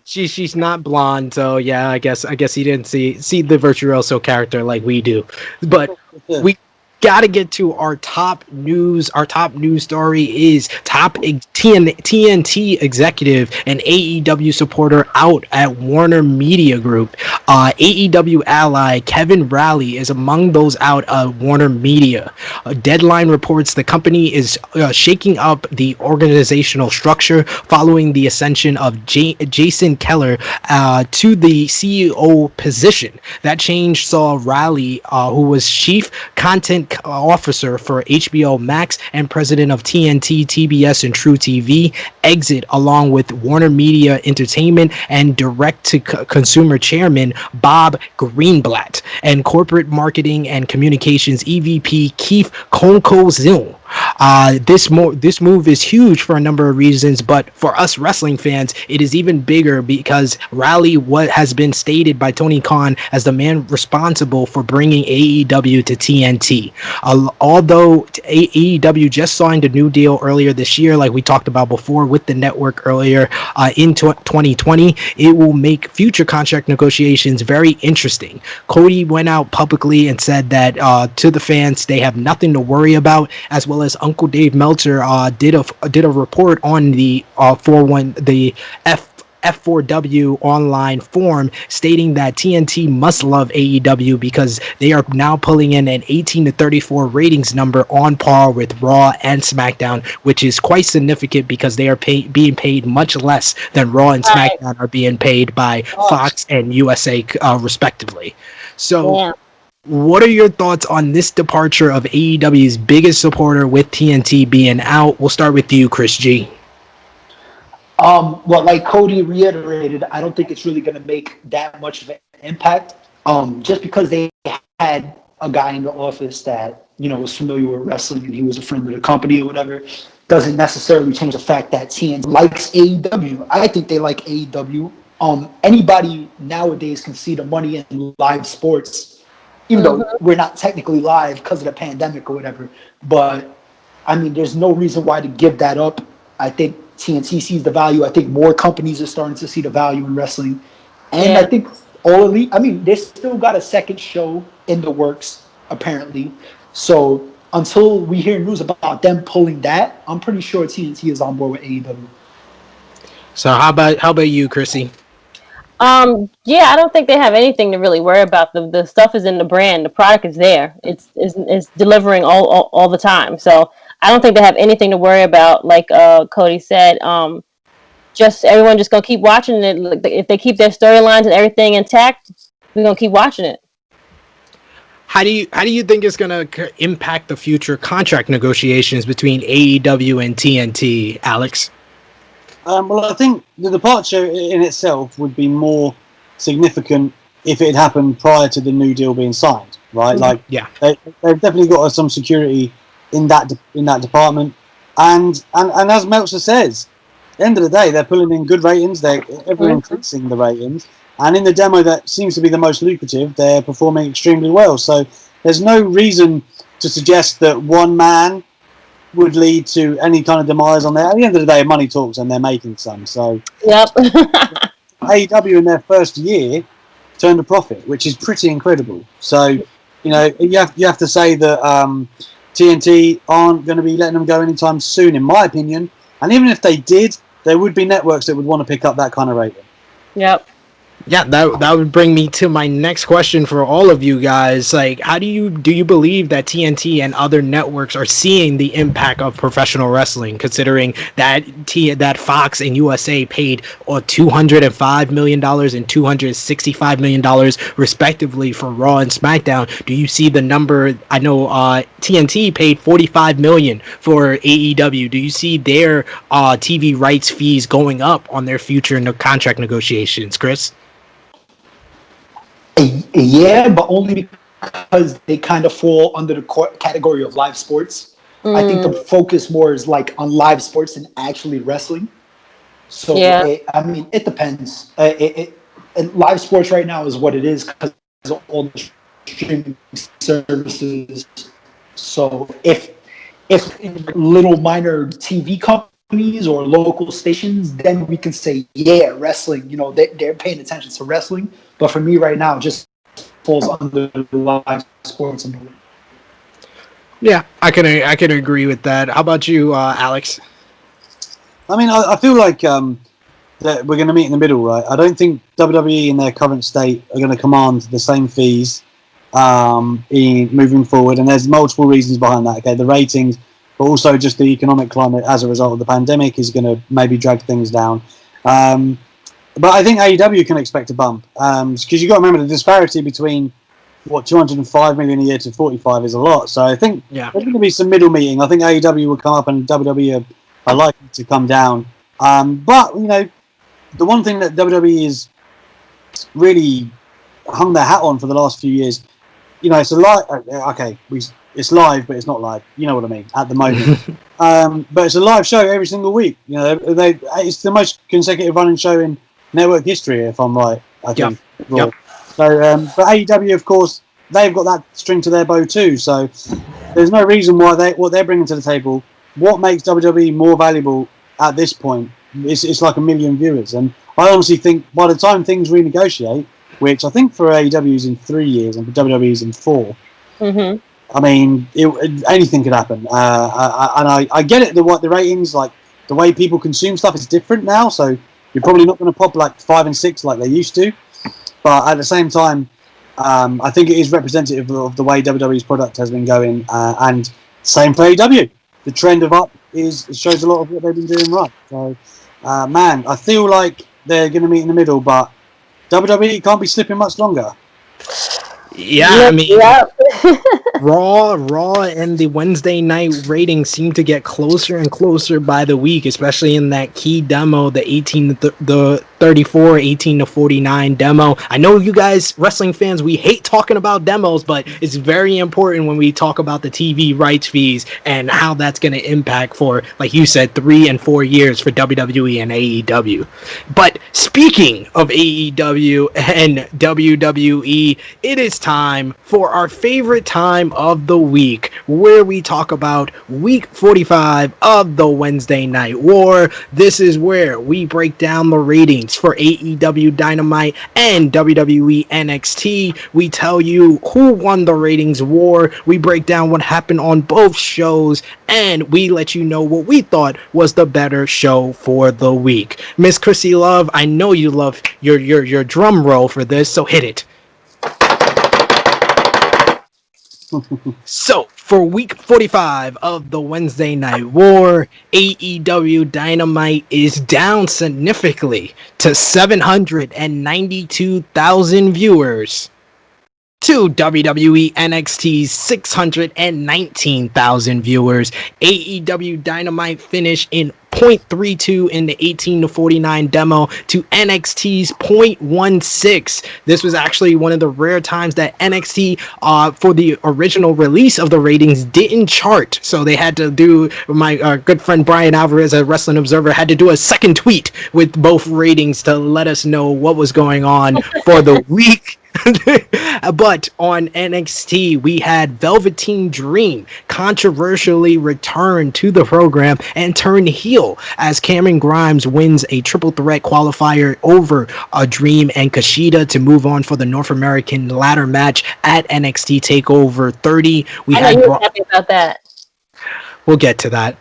She's not blonde, so yeah, I guess he didn't see the Virtuoso character like we do. But we gotta get to our top news. Our top news story is TNT executive and AEW supporter out at WarnerMedia Group. AEW ally Kevin Raleigh is among those out at WarnerMedia. Deadline reports the company is shaking up the organizational structure following the ascension of Jason Keller to the CEO position. That change saw Raleigh, who was chief content officer for HBO Max and president of TNT, TBS, and True TV, exit along with Warner Media Entertainment and direct-to-consumer chairman Bob Greenblatt and corporate marketing and communications EVP Keith Konkozil. This move is huge for a number of reasons, but for us wrestling fans, it is even bigger because Raleigh has been stated by Tony Khan as the man responsible for bringing AEW to TNT. Although AEW just signed a new deal earlier this year, like we talked about before with the network earlier in 2020, it will make future contract negotiations very interesting. Cody went out publicly and said that to the fans they have nothing to worry about, as well as Uncle Dave Meltzer did a report on the F4W online forum stating that TNT must love AEW because they are now pulling in an 18 to 34 ratings number on par with Raw and SmackDown, which is quite significant because they are being paid much less than Raw and SmackDown are being paid by Fox and USA respectively. So Yeah. what are your thoughts on this departure of AEW's biggest supporter with TNT being out? We'll start with you, Chris G. Well, like Cody reiterated, I don't think it's really going to make that much of an impact. Just because they had a guy in the office that was familiar with wrestling and he was a friend of the company or whatever, doesn't necessarily change the fact that TNT likes AEW. I think they like AEW. Anybody nowadays can see the money in live sports, even though we're not technically live because of the pandemic or whatever. But I mean, there's no reason why to give that up. I think TNT sees the value. I think more companies are starting to see the value in wrestling. And I think All Elite, I mean, they still got a second show in the works, apparently. So until we hear news about them pulling that, I'm pretty sure TNT is on board with AEW. So how about you, Krssi? Yeah, I don't think they have anything to really worry about. The stuff is in the brand. The product is there. It's delivering all the time. So I don't think they have anything to worry about. Like Cody said, just everyone just gonna keep watching it. If they keep their storylines and everything intact, we're gonna keep watching it. How do you think it's gonna impact the future contract negotiations between AEW and TNT, Alex? Well, I think the departure in itself would be more significant if it had happened prior to the new deal being signed, right? Like, yeah, they've definitely got some security in that department, and as Meltzer says, at the end of the day, they're pulling in good ratings. They're ever increasing the ratings, and in the demo that seems to be the most lucrative, they're performing extremely well. So there's no reason to suggest that one man would lead to any kind of demise on there. At the end of the day, money talks, and they're making some. So, AEW in their first year turned a profit, which is pretty incredible. So, you have to say that TNT aren't going to be letting them go anytime soon, in my opinion. And even if they did, there would be networks that would want to pick up that kind of rating. Yep. Yeah, that would bring me to my next question for all of you guys. Like, how do you believe that TNT and other networks are seeing the impact of professional wrestling, considering that Fox and USA paid $205 million and $265 million respectively for Raw and SmackDown? Do you see the number? I know TNT paid $45 million for AEW. Do you see their TV rights fees going up on their future contract negotiations, Chris? Yeah, but only because they kind of fall under the category of live sports. I think the focus more is like on live sports than actually wrestling. So, it depends. Live sports right now is what it is because of all the streaming services. So if little minor TV companies or local stations, then we can say, yeah, wrestling, they're paying attention to wrestling. But for me right now, it just falls under live sports umbrella. Yeah, I can agree with that. How about you, Alex? I mean, I feel like that we're going to meet in the middle, right? I don't think WWE in their current state are going to command the same fees in moving forward, and there's multiple reasons behind that. Okay, the ratings, but also just the economic climate as a result of the pandemic is going to maybe drag things down. But I think AEW can expect a bump because you've got to remember the disparity between 205 million a year to 45 is a lot. So I think there's going to be some middle meeting. I think AEW will come up and WWE are likely to come down. But the one thing that WWE is really hung their hat on for the last few years, it's a live. Okay, it's live, but it's not live. You know what I mean? At the moment, but it's a live show every single week. It's the most consecutive running show in network history, if I'm right. I think. Yep. So, but AEW, of course, they've got that string to their bow too. So, there's no reason why what they're bringing to the table. What makes WWE more valuable at this point? It's like 1 million viewers, and I honestly think by the time things renegotiate, which I think for AEW is in 3 years and for WWE is in 4. Mm-hmm. I mean, anything could happen. And I get it. The ratings, like the way people consume stuff, is different now. So you're probably not going to pop like 5 and 6 like they used to. But at the same time, I think it is representative of the way WWE's product has been going, and same for AEW. The trend of up shows a lot of what they've been doing right. So, man, I feel like they're going to meet in the middle, but WWE can't be slipping much longer. Yeah, I mean, Raw and the Wednesday night ratings seem to get closer and closer by the week, especially in that key demo, the 18 to the 34, 18 to 49 demo. I know you guys, wrestling fans, we hate talking about demos, but it's very important when we talk about the TV rights fees and how that's going to impact for, like you said, 3 and 4 years for WWE and AEW. But speaking of AEW and WWE, it is time for our favorite time of the week, where we talk about week 45 of the Wednesday Night War. This is where we break down the ratings for AEW Dynamite and WWE NXT. We tell you who won the ratings war. We break down what happened on both shows, and we let you know what we thought was the better show for the week. Miss Krssi Love, I know you love your drum roll for this, so hit it. So, for week 45 of the Wednesday Night War, AEW Dynamite is down significantly to 792,000 viewers to WWE NXT's 619,000 viewers. AEW Dynamite finished in 0.32 in the 18 to 49 demo to NXT's 0.16. This was actually one of the rare times that NXT for the original release of the ratings didn't chart, so they had to do, my good friend Brian Alvarez, a Wrestling Observer, had to do a second tweet with both ratings to let us know what was going on for the week. But on NXT, we had Velveteen Dream controversially return to the program and turn heel as Cameron Grimes wins a triple threat qualifier over Dream and Kushida to move on for the North American ladder match at NXT TakeOver 30. I know you were happy about that. We'll get to that.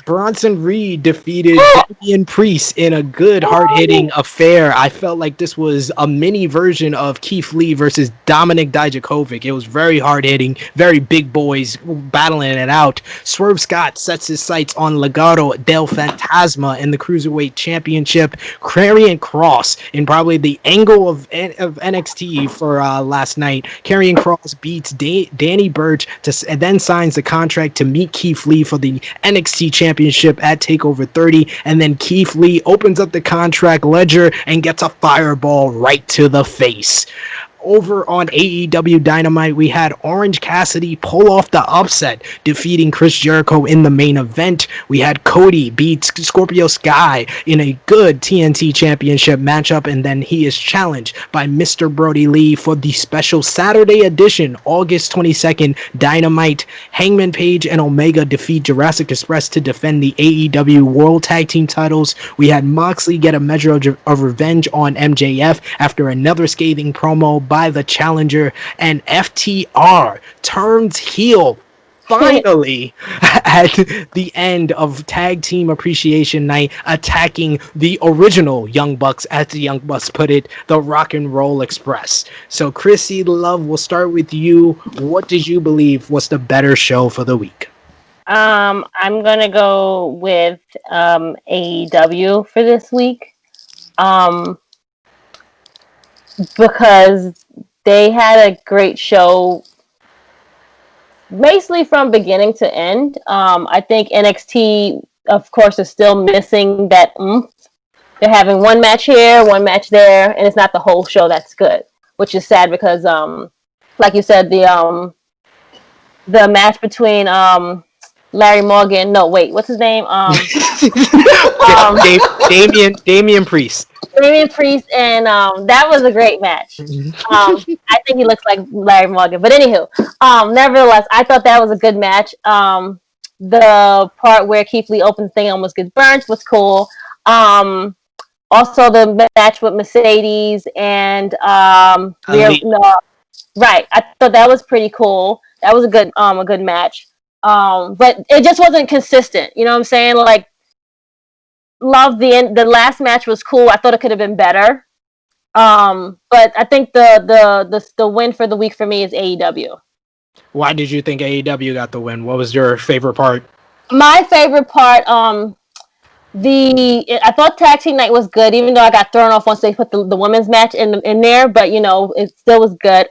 Bronson Reed defeated Damian Priest in a good, hard-hitting affair. I felt like this was a mini version of Keith Lee versus Dominik Dijakovic. It was very hard-hitting, very big boys battling it out. Swerve Scott sets his sights on Legado del Fantasma in the Cruiserweight Championship. Karrion Kross in probably the angle of NXT for last night. Karrion Kross beats Danny Burch and then signs the contract to meet Keith Lee for the NXT Championship at TakeOver 30, and then Keith Lee opens up the contract ledger and gets a fireball right to the face. over on AEW Dynamite, we had Orange Cassidy pull off the upset, defeating Chris Jericho in the main event. We had Cody beat Scorpio Sky in a good TNT Championship matchup, and then he is challenged by Mr. Brody Lee for the special Saturday edition, August 22nd Dynamite. Hangman Page and Omega defeat Jurassic Express to defend the AEW World Tag Team titles. We had Moxley get a measure of revenge on MJF after another scathing promo by the challenger, and FTR turns heel finally at the end of Tag Team Appreciation Night, attacking the original Young Bucks, as the Young Bucks put it, the Rock and Roll Express. So Krssi, love, we'll start with you. What did you believe was the better show for the week? I'm gonna go with AEW for this week, because they had a great show, basically from beginning to end. I think NXT, of course, is still missing that oomph. They're having one match here, one match there, and it's not the whole show that's good, which is sad because, like you said, the match between Larry Morgan. No, wait, what's his name? Damian Priest. Damian Priest, and that was a great match. I think he looks like Larry Morgan, but anywho, nevertheless, I thought that was a good match. The part where Keith Lee opens thing almost gets burnt was cool. Also the match with Mercedes and right, I thought that was pretty cool. That was a good match. But it just wasn't consistent. You know what I'm saying? Like, love the last match was cool. I thought it could have been better. But I think the win for the week for me is AEW. Why did you think AEW got the win? What was your favorite part? My favorite part, I thought Tag Team Night was good, even though I got thrown off once they put the women's match in there. But you know, it still was good.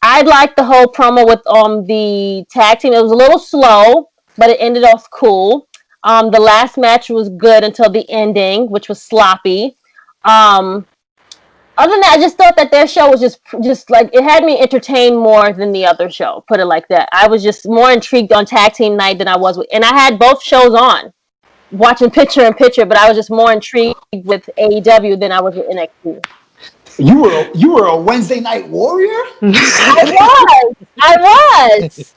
I liked the whole promo with the tag team. It was a little slow, but it ended off cool. The last match was good until the ending, which was sloppy. Other than that, I just thought that their show was just like, it had me entertained more than the other show, put it like that. I was just more intrigued on Tag Team Night than I was and I had both shows on, watching picture in picture, but I was just more intrigued with AEW than I was with NXT. You were a Wednesday night warrior? I was.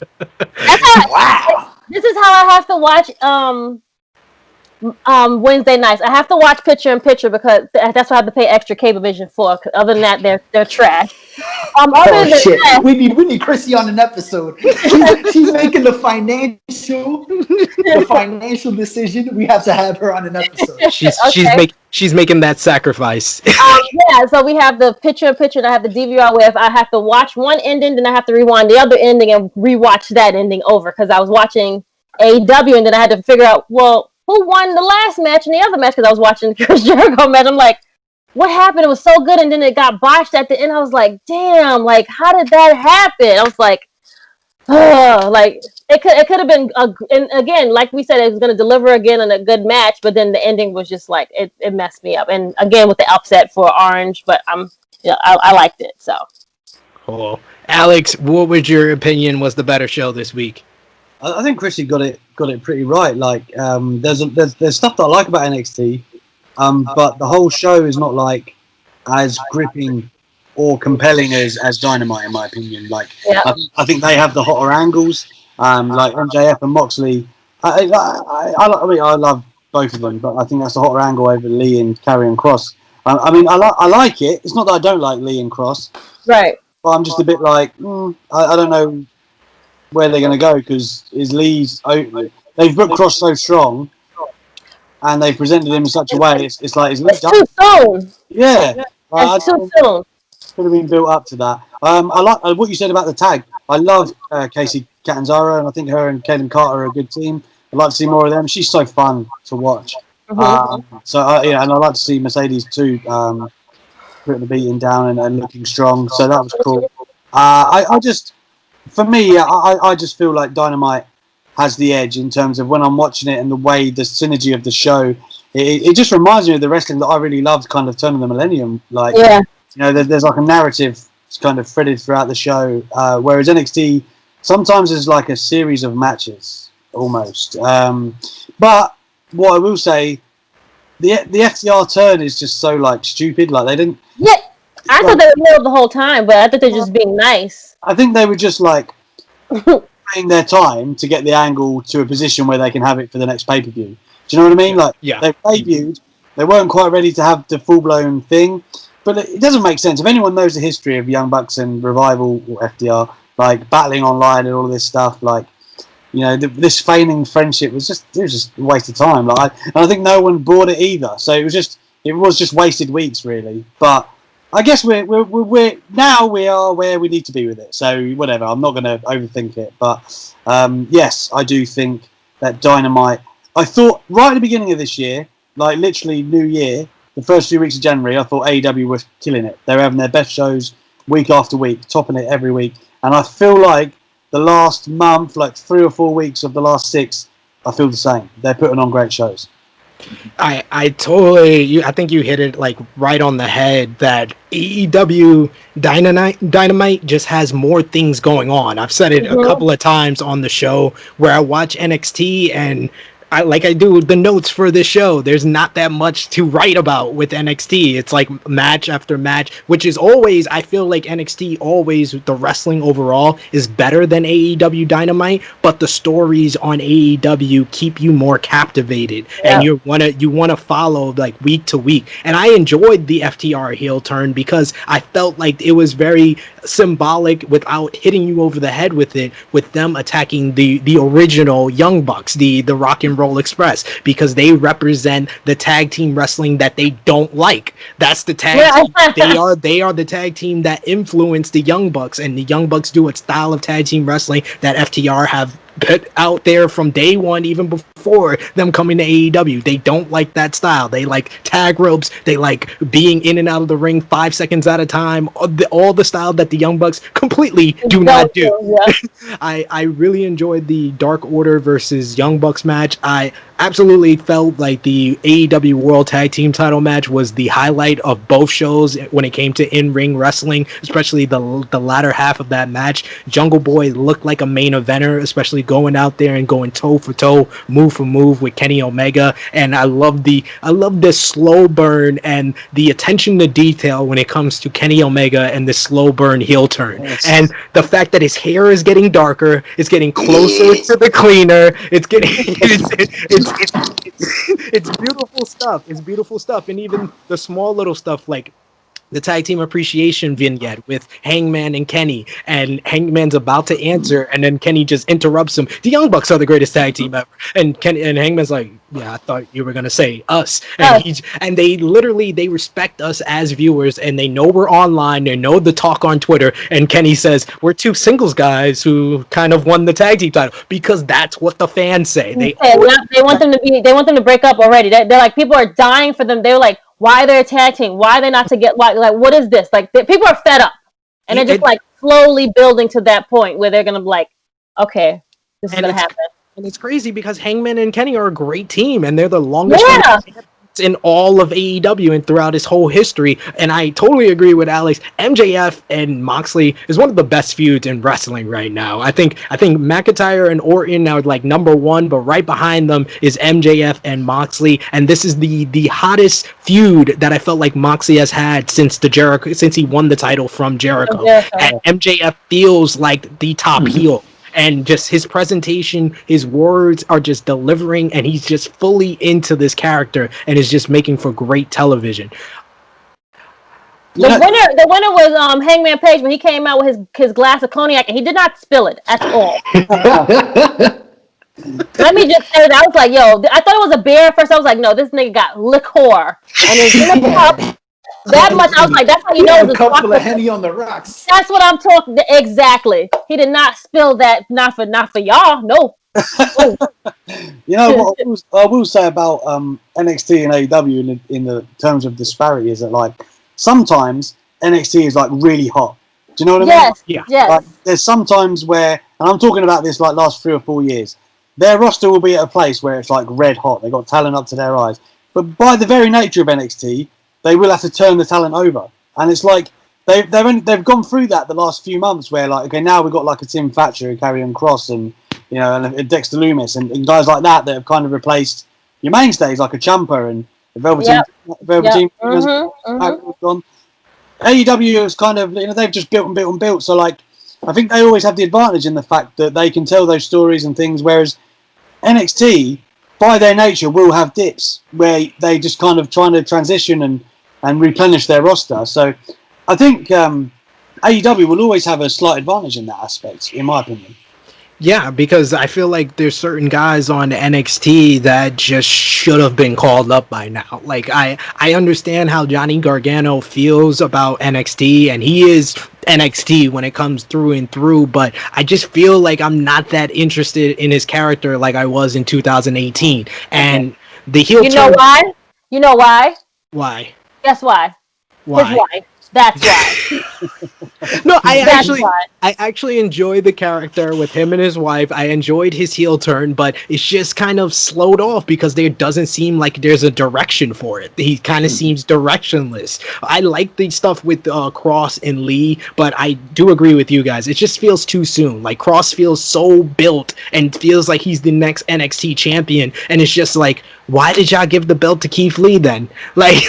Wow. This is how I have to watch Wednesday nights. I have to watch picture in picture because that's what I have to pay extra Cablevision for. Other than that, they're trash. Shit. We need Krssi on an episode. She's making the financial decision. We have to have her on an episode. She's making that sacrifice. Yeah, so we have the picture in picture, and I have the DVR where if I have to watch one ending, then I have to rewind the other ending and rewatch that ending over because I was watching AEW, and then I had to figure out, well, who won the last match and the other match because I was watching the Chris Jericho match. I'm like, what happened? It was so good, and then it got botched at the end. I was like, damn, like, how did that happen? I was like, like, it could have been, and again, like we said, it was going to deliver again in a good match, but then the ending was just like, it messed me up. And again, with the upset for Orange, but I liked it, so. Cool. Alex, what was your opinion was the better show this week? I think Krssi got it pretty right. Like, there's stuff that I like about NXT, but the whole show is not like as gripping or compelling as Dynamite, in my opinion. Like, yeah. I think they have the hotter angles, like MJF and Moxley. I love both of them, but I think that's the hotter angle over Lee and Karrion Kross. I like it. It's not that I don't like Lee and Kross, right? But I'm just a bit like, I don't know where they're going to go because they've booked Kross so strong and they've presented him in such a way. It's like is Lee too soon. Yeah, it's too soon. Could have been built up to that. I like what you said about the tag. I love Kacy Catanzaro, and I think her and Kaden Carter are a good team. I'd like to see more of them. She's so fun to watch. Mm-hmm. And I'd like to see Mercedes too, putting the beating down and looking strong. So that was cool. For me, I just feel like Dynamite has the edge in terms of when I'm watching it and the way the synergy of the show. It just reminds me of the wrestling that I really loved, kind of Turn of the Millennium. Like, yeah. You know, there's like a narrative It's kind of threaded throughout the show, whereas NXT sometimes is like a series of matches almost. But what I will say, the FTR turn is just so like stupid. Like they didn't. Yeah, I thought they were loyal the whole time, but I thought they're just being nice. I think they were just like paying their time to get the angle to a position where they can have it for the next pay-per-view. Do you know what I mean? Like they debuted, they weren't quite ready to have the full-blown thing, but it doesn't make sense. If anyone knows the history of Young Bucks and Revival or FDR, like battling online and all of this stuff, like this feigning friendship was just a waste of time. Like, and I think no one bought it either. So it was just wasted weeks really. But I guess we're now we are where we need to be with it. So whatever. I'm not going to overthink it. But yes, I do think that Dynamite. I thought right at the beginning of this year, like literally New Year, the first few weeks of January, I thought AEW was killing it. They were having their best shows week after week, topping it every week. And I feel like the last month, like 3 or 4 weeks of the last 6, I feel the same. They're putting on great shows. I totally, I think you hit it like right on the head that AEW Dynamite just has more things going on. I've said it a couple of times on the show where I watch NXT and I do the notes for this show. There's not that much to write about with NXT. It's like match after match, which is always, I feel like NXT always, the wrestling overall is better than AEW Dynamite, but the stories on AEW keep you more captivated and you wanna follow like week to week. And I enjoyed the FTR heel turn because I felt like it was very symbolic without hitting you over the head with it, with them attacking the original Young Bucks, the Rock and Roll Express, because they represent the tag team wrestling that they don't like. That's the tag team. They are the tag team that influenced the Young Bucks, and the Young Bucks do a style of tag team wrestling that FTR have put out there from day one, even before them coming to AEW. They don't like that style. They like tag ropes. They like being in and out of the ring 5 seconds at a time. All the style that the Young Bucks completely do not do. I really enjoyed the Dark Order versus Young Bucks match. I absolutely felt like the AEW World Tag Team title match was the highlight of both shows when it came to in-ring wrestling, especially the latter half of that match. Jungle Boy looked like a main eventer, especially going out there and going toe for toe, move for move with Kenny Omega. And I love this slow burn and the attention to detail when it comes to Kenny Omega and the slow burn heel turn. Yes. And the fact that his hair is getting darker, it's getting closer to the cleaner, it's getting it's beautiful stuff. It's beautiful stuff. And even the small little stuff like the tag team appreciation vignette with Hangman and Kenny, and Hangman's about to answer, and then Kenny just interrupts him. The Young Bucks are the greatest tag team ever, and Hangman's like, "Yeah, I thought you were gonna say us." And they respect us as viewers, and they know we're online. They know the talk on Twitter. And Kenny says, "We're two singles guys who kind of won the tag team title," because that's what the fans say. They want them to break up already. They're like, people are dying for them. They're like, why they're a tag team? Why are they not together? Like, what is this? Like, people are fed up, and they're just like slowly building to that point where they're gonna be like, okay, this is gonna happen. And it's crazy because Hangman and Kenny are a great team, and they're the longest in all of AEW and throughout his whole history. And I totally agree with Alex. MJF and Moxley is one of the best feuds in wrestling right now. I think McIntyre and Orton are like number one, but right behind them is MJF and Moxley. And this is the hottest feud that I felt like Moxley has had since he won the title from Jericho. And MJF feels like the top heel. And just his presentation, his words are just delivering, and he's just fully into this character and is just making for great television. The winner was Hangman Page when he came out with his glass of cognac, and he did not spill it at all. Let me just say that. I was like, yo, I thought it was a beer at first. I was like, no, this nigga got liqueur. And it's in a cup. That much, I was like, that's how you know it's a cup full of Henny on the rocks. That's what I'm talking. Exactly. He did not spill that. Not for y'all. No. You know what I will say about NXT and AEW in the terms of disparity is that like sometimes NXT is like really hot. Do you know what I mean? Yeah. Yes. Like, there's sometimes where, and I'm talking about this like last 3 or 4 years, their roster will be at a place where it's like red hot. They got talent up to their eyes, but by the very nature of NXT, they will have to turn the talent over. And it's like they've gone through that the last few months where like okay now we've got like a Tim Thatcher, a Karrion Kross, and and a Dexter Lumis and guys like that have kind of replaced your mainstays like a Ciampa and the Velveteen. Gone. AEW is kind of they've just built and built and built. So like I think they always have the advantage in the fact that they can tell those stories and things, whereas NXT by their nature will have dips where they just kind of trying to transition and replenish their roster. So I think AEW will always have a slight advantage in that aspect, in my opinion. Yeah, because I feel like there's certain guys on NXT that just should have been called up by now. Like I understand how Johnny Gargano feels about NXT, and he is NXT when it comes through and through, but I just feel like I'm not that interested in his character like I was in 2018. And the heel turn. You know why? You know why? Why? Guess why? Why? His wife. That's why. No, I actually enjoy the character with him and his wife. I enjoyed his heel turn, but it's just kind of slowed off because there doesn't seem like there's a direction for it. He kind of seems directionless. I like the stuff with Cross and Lee, but I do agree with you guys. It just feels too soon. Like Cross feels so built and feels like he's the next NXT champion, and it's just like, why did y'all give the belt to Keith Lee then? Like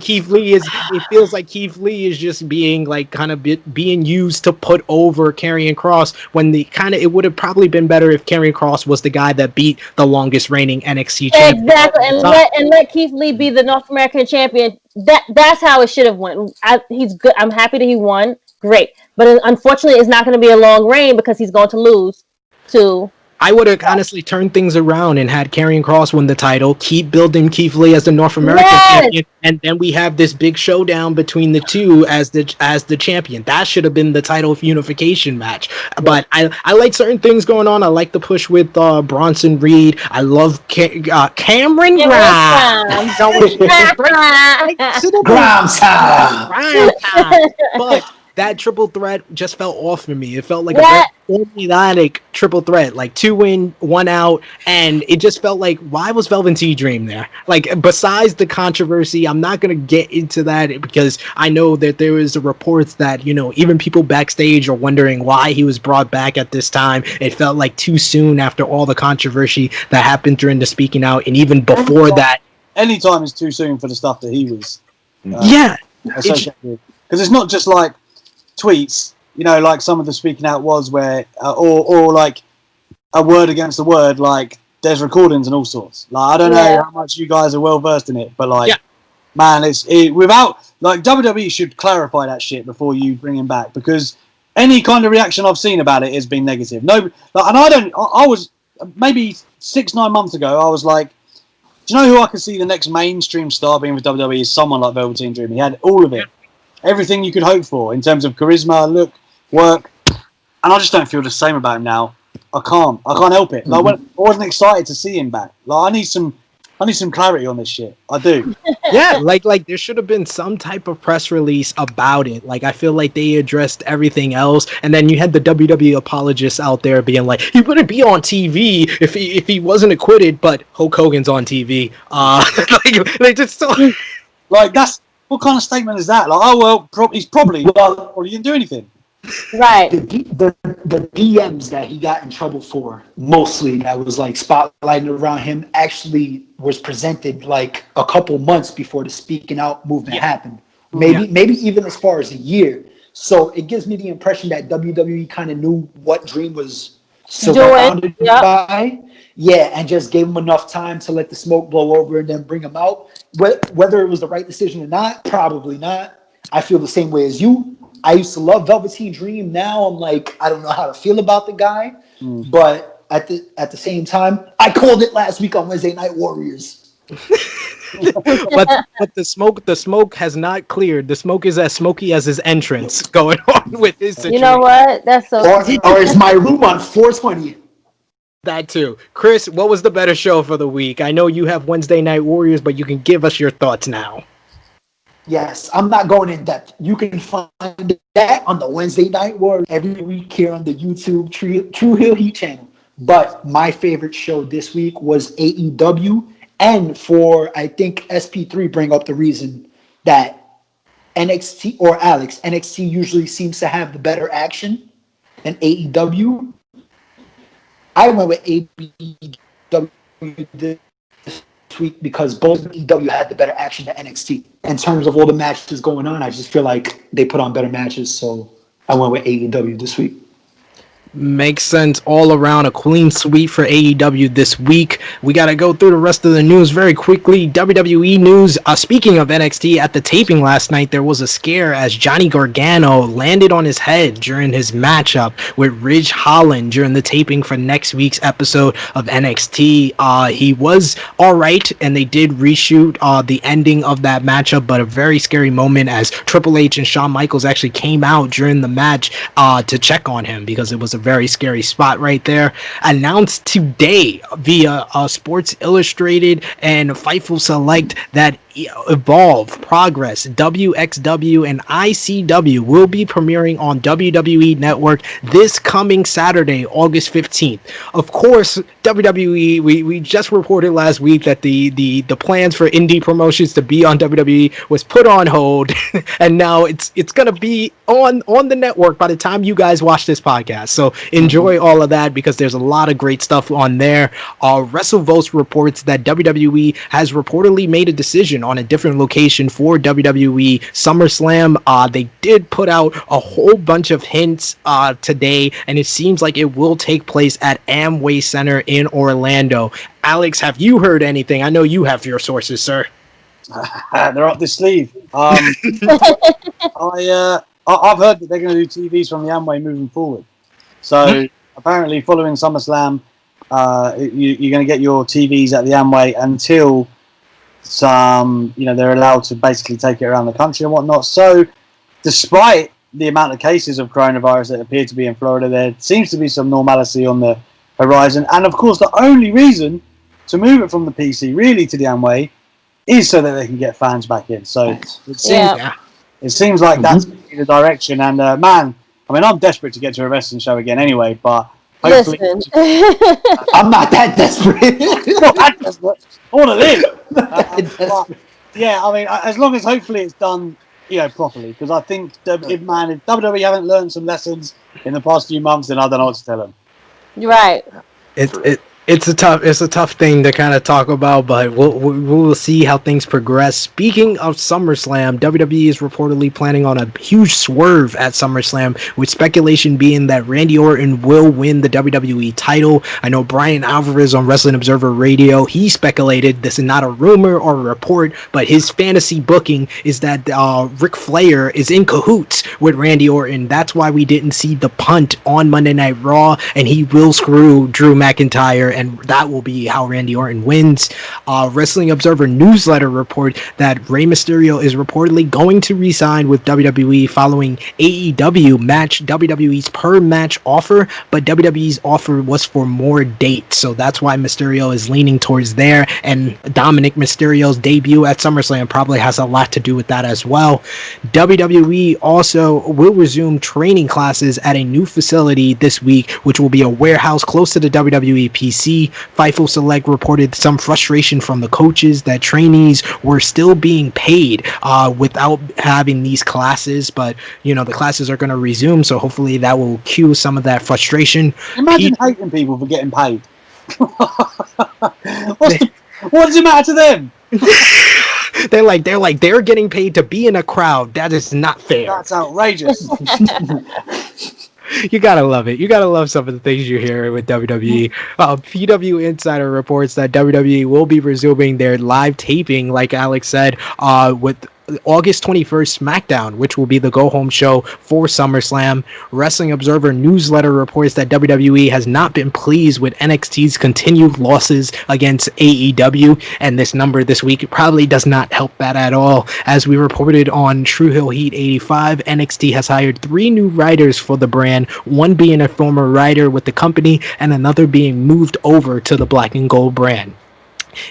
Keith Lee is. It feels like Keith Lee is just being like kind of being used to put over Karrion Kross when it would have probably been better if Karrion Kross was the guy that beat the longest reigning NXT champion. Exactly, and let Keith Lee be the North American champion. That's how it should have went. He's good. I'm happy that he won. Great, but unfortunately, it's not going to be a long reign because he's going to lose to. I would have honestly turned things around and had Karrion Kross win the title, keep building Keith Lee as the North American champion, and then we have this big showdown between the two as the champion. That should have been the title unification match. But I like certain things going on. I like the push with Bronson Reed. I love Cameron Grimes. Grimes time. But that triple threat just felt off for me. It felt like a very formulaic triple threat, like 2 in, 1 out, and it just felt like, why was Velveteen Dream there? Like, besides the controversy, I'm not going to get into that because I know that there is reports that, even people backstage are wondering why he was brought back at this time. It felt like too soon after all the controversy that happened during the speaking out, and even before that. Anytime is too soon for the stuff that he was. Associated with. Because it's not just like tweets, like some of the speaking out was where, or like a word against a word, like there's recordings and all sorts. Like I don't know how much you guys are well versed in it, but man, without like WWE should clarify that shit before you bring him back because any kind of reaction I've seen about it has been negative. No, and I was maybe 6-9 months ago. I was like, do you know who I could see the next mainstream star being with WWE is someone like Velveteen Dream. He had all of it. Everything you could hope for in terms of charisma, look, work, and I just don't feel the same about him now. I can't help it. Like, I wasn't excited to see him back. Like, I need some clarity on this shit. I do. Yeah, like there should have been some type of press release about it. Like, I feel like they addressed everything else, and then you had the WWE apologists out there being like, he wouldn't be on TV if he wasn't acquitted, but Hulk Hogan's on TV. They just so like that's. What kind of statement is that? Like, he's probably he didn't do anything. Right. The DMs that he got in trouble for, mostly that was like spotlighting around him, actually was presented like a couple months before the speaking out movement happened. Maybe even as far as a year. So it gives me the impression that WWE kind of knew what Dream was surrounded by. Yeah, and just gave him enough time to let the smoke blow over and then bring him out. Whether it was the right decision or not, probably not. I feel the same way as you. I used to love Velveteen Dream. Now I'm like, I don't know how to feel about the guy. But at the same time, I called it last week on Wednesday Night Warriors. but the smoke has not cleared. The smoke is as smoky as his entrance going on with his situation. You know what? That's so. Or is my room on 420? That too. Chris, what was the better show for the week? I know you have Wednesday Night Warriors, but you can give us your thoughts now. Yes, I'm not going in depth. You can find that on the Wednesday Night Warriors every week here on the YouTube Tru Heel Heat channel. But my favorite show this week was AEW. And I think SP3 bring up the reason that NXT or Alex, NXT usually seems to have the better action than AEW. I went with AEW this week because both AEW had the better action than NXT. In terms of all the matches going on, I just feel like they put on better matches, so I went with AEW this week. Makes sense all around. A clean sweep for AEW this week. We got to go through the rest of the news very quickly. WWE news. Speaking of NXT, at the taping last night, there was a scare as Johnny Gargano landed on his head during his matchup with Ridge Holland during the taping for next week's episode of NXT. He was all right, and they did reshoot the ending of that matchup, but a very scary moment as Triple H and Shawn Michaels actually came out during the match to check on him because it was a very scary spot right there. Announced today via Sports Illustrated and Fightful Select that Evolve, Progress, WXW, and ICW will be premiering on WWE Network this coming Saturday, August 15th. Of course, WWE, we just reported last week that the plans for indie promotions to be on WWE was put on hold, and now it's going to be on the network by the time you guys watch this podcast. So enjoy all of that because there's a lot of great stuff on there. WrestleVotes reports that WWE has reportedly made a decision on a different location for WWE SummerSlam. They did put out a whole bunch of hints today, and it seems like it will take place at Amway Center in Orlando. Alex, have you heard anything? I know you have your sources, sir. They're up the sleeve. I've heard that they're going to do TVs from the Amway moving forward. So apparently, following SummerSlam, you're going to get your TVs at the Amway until they're allowed to basically take it around the country and whatnot. So, despite the amount of cases of coronavirus that appear to be in Florida, there seems to be some normalcy on the horizon. And of course, the only reason to move it from the PC really to the Amway is so that they can get fans back in. So it seems like that's the direction. And man, I mean, I'm desperate to get to a wrestling show again anyway, but hopefully... I'm not that desperate. Not that desperate. I want to live. Yeah, I mean, as long as hopefully it's done, properly, because I think if WWE haven't learned some lessons in the past few months, then I don't know what to tell them. Right. It's a tough thing to kind of talk about, but we'll see how things progress. Speaking of SummerSlam, WWE is reportedly planning on a huge swerve at SummerSlam, with speculation being that Randy Orton will win the WWE title. I know Brian Alvarez on Wrestling Observer Radio, he speculated, this is not a rumor or a report, but his fantasy booking is that Ric Flair is in cahoots with Randy Orton. That's why we didn't see the punt on Monday Night Raw, and he will screw Drew McIntyre, and that will be how Randy Orton wins. Wrestling Observer newsletter report that Rey Mysterio is reportedly going to re-sign with WWE following AEW match WWE's per match offer, but WWE's offer was for more dates, so that's why Mysterio is leaning towards there, and Dominic Mysterio's debut at SummerSlam probably has a lot to do with that as well. WWE also will resume training classes at a new facility this week, which will be a warehouse close to the WWE PC. Fightful Select reported some frustration from the coaches that trainees were still being paid without having these classes, but the classes are going to resume, so hopefully that will cue some of that frustration. Imagine hating people for getting paid. What does it matter to them? They're getting paid to be in a crowd. That is not fair. That's outrageous. You gotta love it. You gotta love some of the things you hear with WWE. PW Insider reports that WWE will be resuming their live taping, like Alex said, with August 21st SmackDown, which will be the go-home show for SummerSlam. Wrestling Observer newsletter reports that WWE has not been pleased with NXT's continued losses against AEW, and this number this week probably does not help that at all. As we reported on Tru Heel Heat 85, NXT has hired 3 new writers for the brand, one being a former writer with the company and another being moved over to the Black and Gold brand.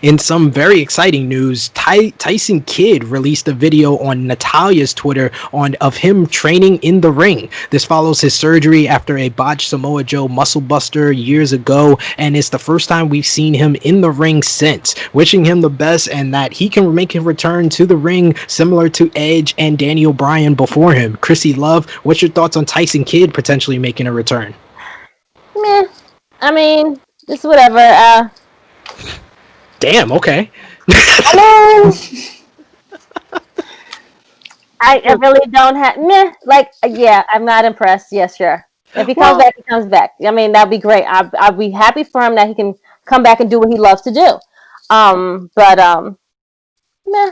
In some very exciting news, Tyson Kidd released a video on Natalia's Twitter of him training in the ring. This follows his surgery after a botched Samoa Joe muscle buster years ago, and it's the first time we've seen him in the ring since. Wishing him the best and that he can make a return to the ring similar to Edge and Daniel Bryan before him. Krssi Love, what's your thoughts on Tyson Kidd potentially making a return? Meh. I mean, just whatever. Damn, okay. I mean, I really don't have yeah, I'm not impressed. Yes, sure. If he comes back, he comes back. I mean, that'd be great. I'd be happy for him that he can come back and do what he loves to do. Meh.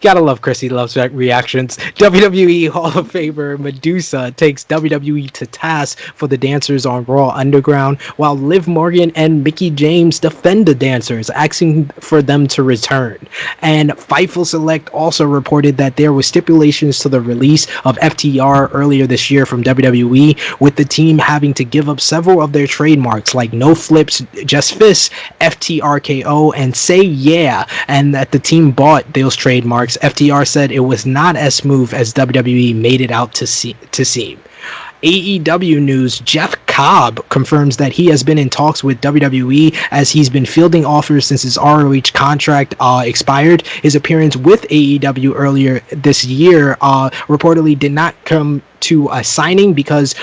Gotta love Krssi Love's reactions. WWE Hall of Famer Medusa takes WWE to task for the dancers on Raw Underground, while Liv Morgan and Mickie James defend the dancers, asking for them to return. And Fightful Select also reported that there were stipulations to the release of FTR earlier this year from WWE, with the team having to give up several of their trademarks like No Flips, Just Fists, FTRKO, and Say Yeah, and that the team bought those trademarks. FTR said it was not as smooth as WWE made it out to seem. AEW news, Jeff Cobb confirms that he has been in talks with WWE as he's been fielding offers since his ROH contract expired. His appearance with AEW earlier this year reportedly did not come to a signing because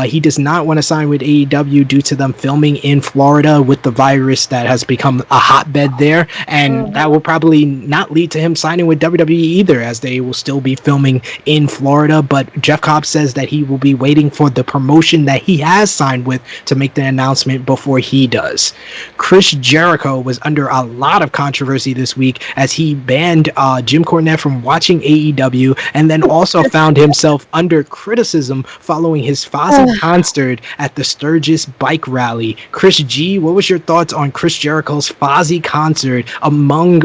he does not want to sign with AEW due to them filming in Florida with the virus that has become a hotbed there, and that will probably not lead to him signing with WWE either, as they will still be filming in Florida. But Jeff Cobb says that he will be waiting for the promotion that he has signed with to make the announcement before he does. Chris Jericho was under a lot of controversy this week as he banned Jim Cornette from watching AEW, and then also found himself under criticism following his Fozzy concert at the Sturgis Bike Rally. Chris G, what was your thoughts on Chris Jericho's Fozzy concert among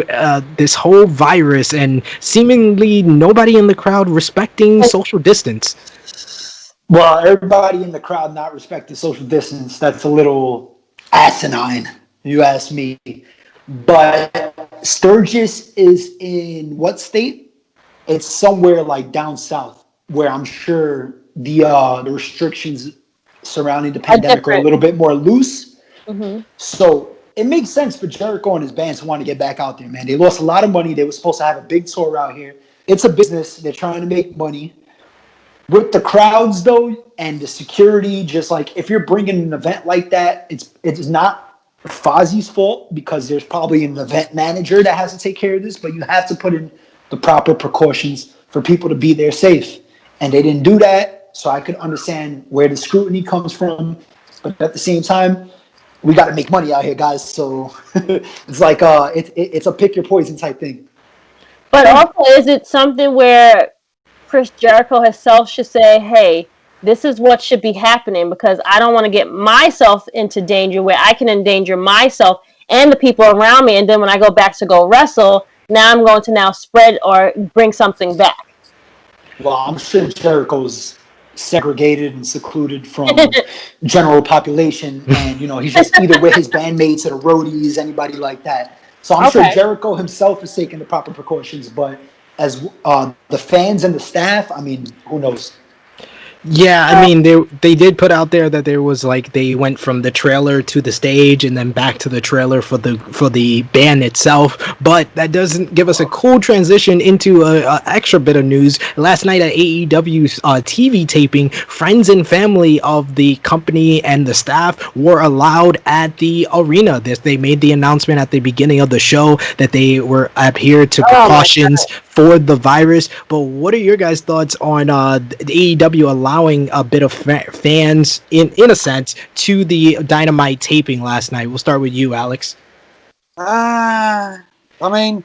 this whole virus and seemingly nobody in the crowd respecting social distance? Well, everybody in the crowd not respecting social distance, that's a little asinine, you ask me. But Sturgis is in what state? It's somewhere like down south, where I'm sure the restrictions surrounding the pandemic are a little bit more loose. Mm-hmm. So it makes sense for Jericho and his band to want to get back out there, man. They lost a lot of money. They were supposed to have a big tour out here. It's a business. They're trying to make money. With the crowds, though, and the security, just like if you're bringing an event like that, it's not Fozzy's fault because there's probably an event manager that has to take care of this, but you have to put in the proper precautions for people to be there safe. And they didn't do that, so I could understand where the scrutiny comes from. But at the same time, we got to make money out here, guys. So it's like it's a pick your poison type thing. But also, is it something where Chris Jericho himself should say, hey, this is what should be happening because I don't want to get myself into danger where I can endanger myself and the people around me. And then when I go back to go wrestle, now I'm going to now spread or bring something back. Well, I'm sure Jericho's segregated and secluded from general population. And, he's just either with his bandmates or the roadies, anybody like that. So I'm sure Jericho himself is taking the proper precautions, but as the fans and the staff, I mean, who knows? Yeah, I mean, they did put out there that there was like they went from the trailer to the stage and then back to the trailer for the band itself, but that doesn't give us a cool transition into a extra bit of news. Last night at AEW's TV taping, friends and family of the company and the staff were allowed at the arena. They made the announcement at the beginning of the show that they were adhered to precautions for the virus. But what are your guys' thoughts on the AEW allowing a bit of fans, in a sense, to the Dynamite taping last night? We'll start with you, Alex. I mean,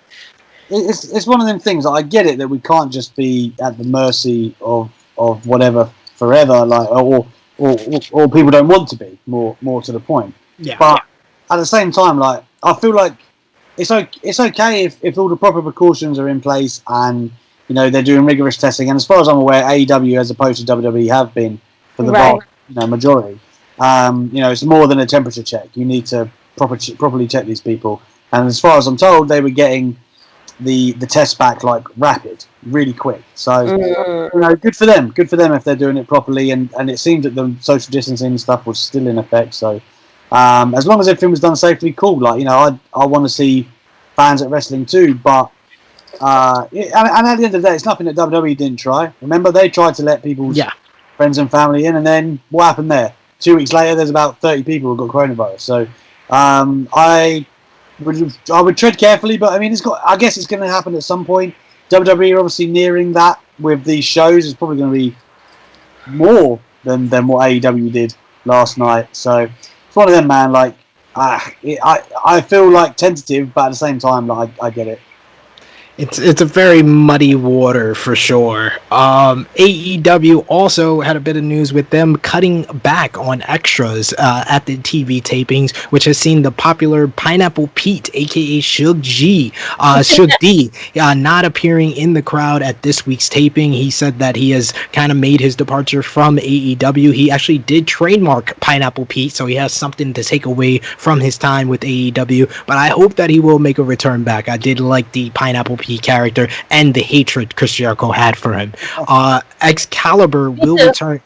it's one of them things. I get it that we can't just be at the mercy of whatever forever, like or people don't want to be. More to the point. Yeah. But at the same time, like I feel like it's okay if all the proper precautions are in place and they're doing rigorous testing. And as far as I'm aware, AEW as opposed to WWE have been for the vast majority. It's more than a temperature check. You need to properly check these people. And as far as I'm told, they were getting the test back like rapid, really quick. So good for them. Good for them if they're doing it properly. And it seemed that the social distancing stuff was still in effect. So as long as everything was done safely, cool. Like I want to see fans at wrestling too, but. And at the end of the day, it's nothing that WWE didn't try. Remember, they tried to let people's friends and family in, and then what happened there? 2 weeks later, there's about 30 people who got coronavirus. So I would tread carefully, but I mean, I guess it's going to happen at some point. WWE are obviously nearing that with these shows. It's probably going to be more than what AEW did last night. So it's one of them, man. Like I feel like tentative, but at the same time, like I get it. It's a very muddy water for sure. AEW also had a bit of news with them cutting back on extras at the TV tapings, which has seen the popular Pineapple Pete, aka Shug D, not appearing in the crowd at this week's taping. He said that he has kind of made his departure from AEW. He actually did trademark Pineapple Pete, so he has something to take away from his time with AEW. But I hope that he will make a return back. I did like the Pineapple Pete character and the hatred Chris Jericho had for him. Excalibur will return.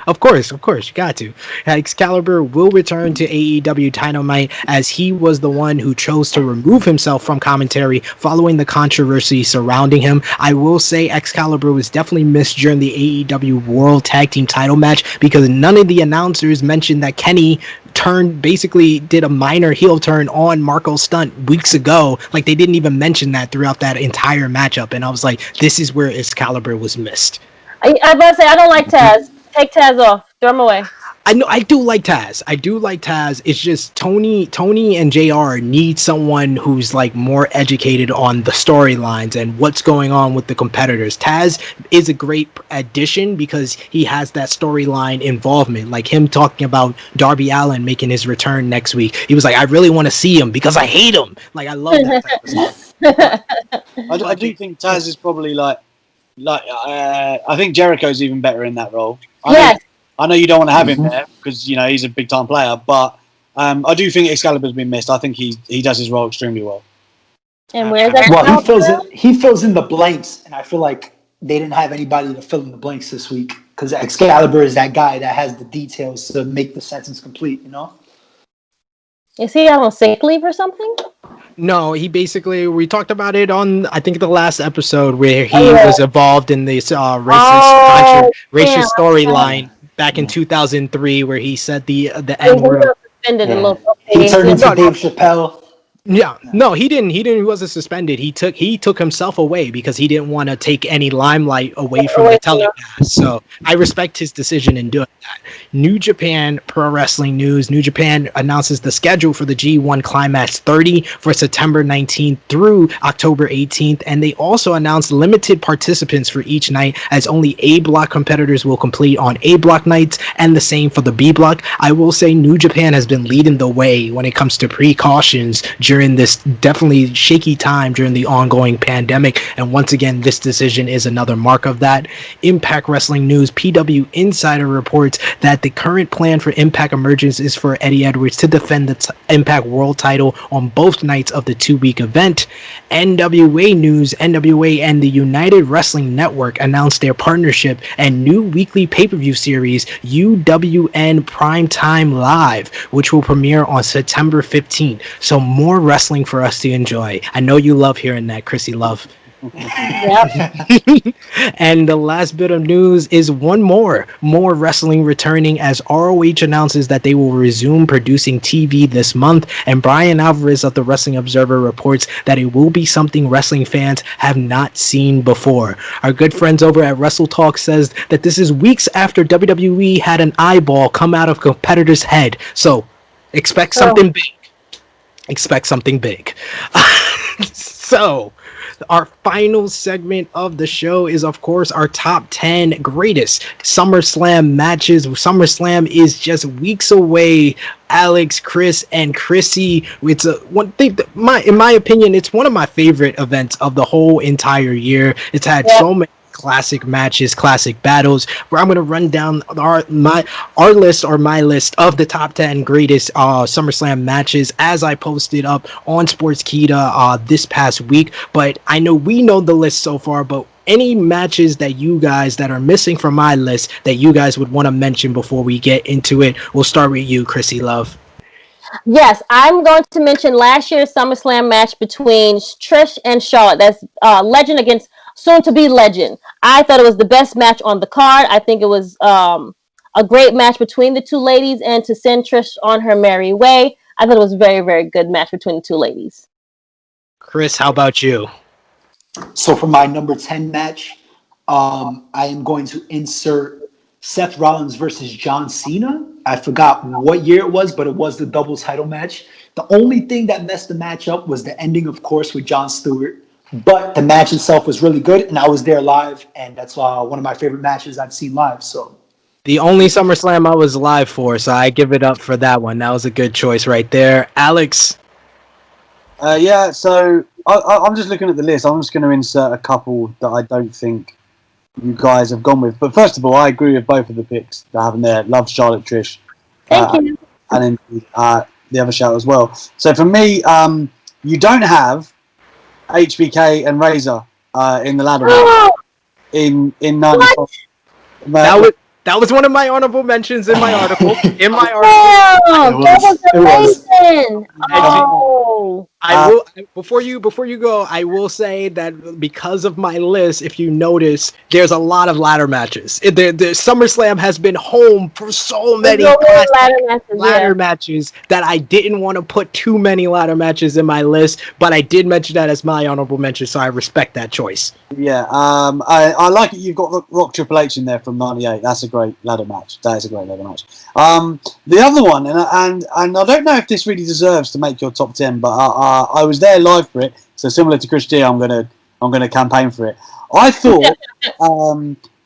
Of course, you got to. Excalibur will return to AEW Dynamite as he was the one who chose to remove himself from commentary following the controversy surrounding him. I will say Excalibur was definitely missed during the AEW World Tag Team title match because none of the announcers mentioned that Kenny did a minor heel turn on Marco Stunt weeks ago. Like, they didn't even mention that throughout that entire matchup, and I was like, this is where Excalibur was missed. I was about to say, I don't like Taz. Take Taz off. Throw him away. I know. I do like Taz. It's just Tony and JR need someone who's like more educated on the storylines and what's going on with the competitors. Taz is a great addition because he has that storyline involvement. Like him talking about Darby Allin making his return next week. He was like, I really want to see him because I hate him. Like, I love that type of stuff. I do think Taz is probably I think Jericho's even better in that role. I know you don't want to have him there because he's a big time player, but I do think Excalibur's been missed. I think he does his role extremely well. And where's that? Well, he fills in the blanks, and I feel like they didn't have anybody to fill in the blanks this week because Excalibur is that guy that has the details to make the sentence complete. Is he on sick leave or something? No, we talked about it on, I think, the last episode where he was involved in this racist storyline back in 2003 where he said the N-word. He turned into Dave Chappelle. Yeah, no, he didn't. He wasn't suspended. He took himself away because he didn't want to take any limelight away from the telecast. So I respect his decision in doing that. New Japan Pro Wrestling news. New Japan announces the schedule for the G1 Climax 30 for September 19th through October 18th, and they also announced limited participants for each night, as only A block competitors will complete on A block nights, and the same for the B block. I will say New Japan has been leading the way when it comes to precautions during this definitely shaky time during the ongoing pandemic, and once again, this decision is another mark of that. Impact Wrestling news. PW Insider reports that the current plan for Impact Emergence is for Eddie Edwards to defend the Impact World title on both nights of the 2-week event. NWA news. NWA and the United Wrestling Network announced their partnership and new weekly pay-per-view series, UWN Primetime Live, which will premiere on September 15th. So more wrestling for us to enjoy. I know you love hearing that, Krssi Love. Yep. And the last bit of news is one more wrestling returning, as ROH announces that they will resume producing TV this month, and Brian Alvarez of the Wrestling Observer reports that it will be something wrestling fans have not seen before. Our good friends over at Wrestle Talk says that this is weeks after WWE had an eyeball come out of a competitor's head, so expect something big. Expect something big. So our final segment of the show is, of course, our top 10 greatest SummerSlam matches. SummerSlam is just weeks away. Alex, Chris, and Krssi. It's one thing. In my opinion, it's one of my favorite events of the whole entire year. It's had so many classic matches, classic battles, where I'm going to run down our list or my list of the top 10 greatest SummerSlam matches as I posted up on Sportskeeda this past week. But I know we know the list so far, but any matches that you guys that are missing from my list that you guys would want to mention before we get into it? We'll start with you, Krssi Love. Yes, I'm going to mention last year's SummerSlam match between Trish and Charlotte. That's Legend against soon-to-be Legend. I thought it was the best match on the card. I think it was a great match between the two ladies, and to send Trish on her merry way, I thought it was a very, very good match between the two ladies. Chris, how about you? So for my number 10 match, I am going to insert Seth Rollins versus John Cena. I forgot what year it was, but it was the doubles title match. The only thing that messed the match up was the ending, of course, with Jon Stewart. But the match itself was really good, and I was there live, and that's one of my favorite matches I've seen live. So the only SummerSlam I was live for, so I give it up for that one. That was a good choice right there. Alex? Yeah, so I'm just looking at the list. I'm just going to insert a couple that I don't think you guys have gone with. But first of all, I agree with both of the picks that I have in there. Love Charlotte, Trish. Thank you. And then the other shout as well. So for me, you don't have HBK and Razor in the ladder match in 95. That was one of my honorable mentions in my article. Damn, that was amazing. I will before you go, I will say that because of my list, if you notice, there's a lot of ladder matches. The SummerSlam has been home for so many ladder matches that I didn't want to put too many ladder matches in my list, but I did mention that as my honorable mention, so I respect that choice. Yeah, I like it. You've got Rock Triple H in there from '98. That's a great ladder match. That is a great ladder match. The other one, and I don't know if this really deserves to make your top 10, but I was there live for it, so similar to Chris G, I'm gonna campaign for it. I thought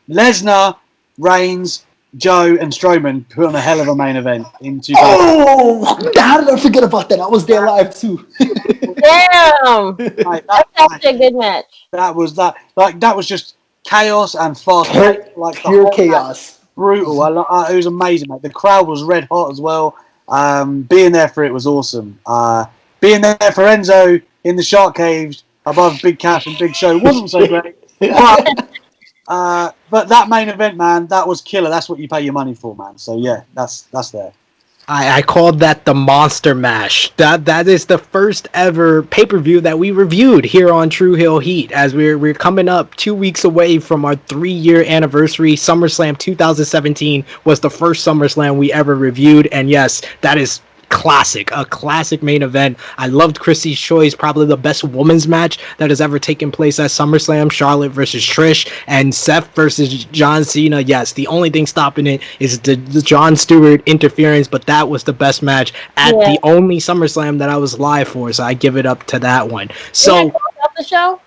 Lesnar, Reigns, Joe, and Strowman put on a hell of a main event in 2000. Oh, how did I forget about that? I was there live too. Damn, that's actually a good match. That was just chaos and fast, like pure chaos. Brutal. It was amazing, mate. The crowd was red hot as well. Being there for it was awesome. Being there for Enzo in the shark caves above Big Cash and Big Show wasn't so great. But that main event, man, that was killer. That's what you pay your money for, man. So yeah, that's there. I called that the Monster Mash. That is the first ever pay-per-view that we reviewed here on Tru Heel Heat, as we're coming up 2 weeks away from our 3-year anniversary. SummerSlam 2017 was the first SummerSlam we ever reviewed, and yes, that is a classic main event. I loved Krissi's choice, probably the best women's match that has ever taken place at SummerSlam. Charlotte versus Trish and Seth versus John Cena. Yes, the only thing stopping it is the Jon Stewart interference, but that was the best match at the only SummerSlam that I was live for, so I give it up to that one. So the show?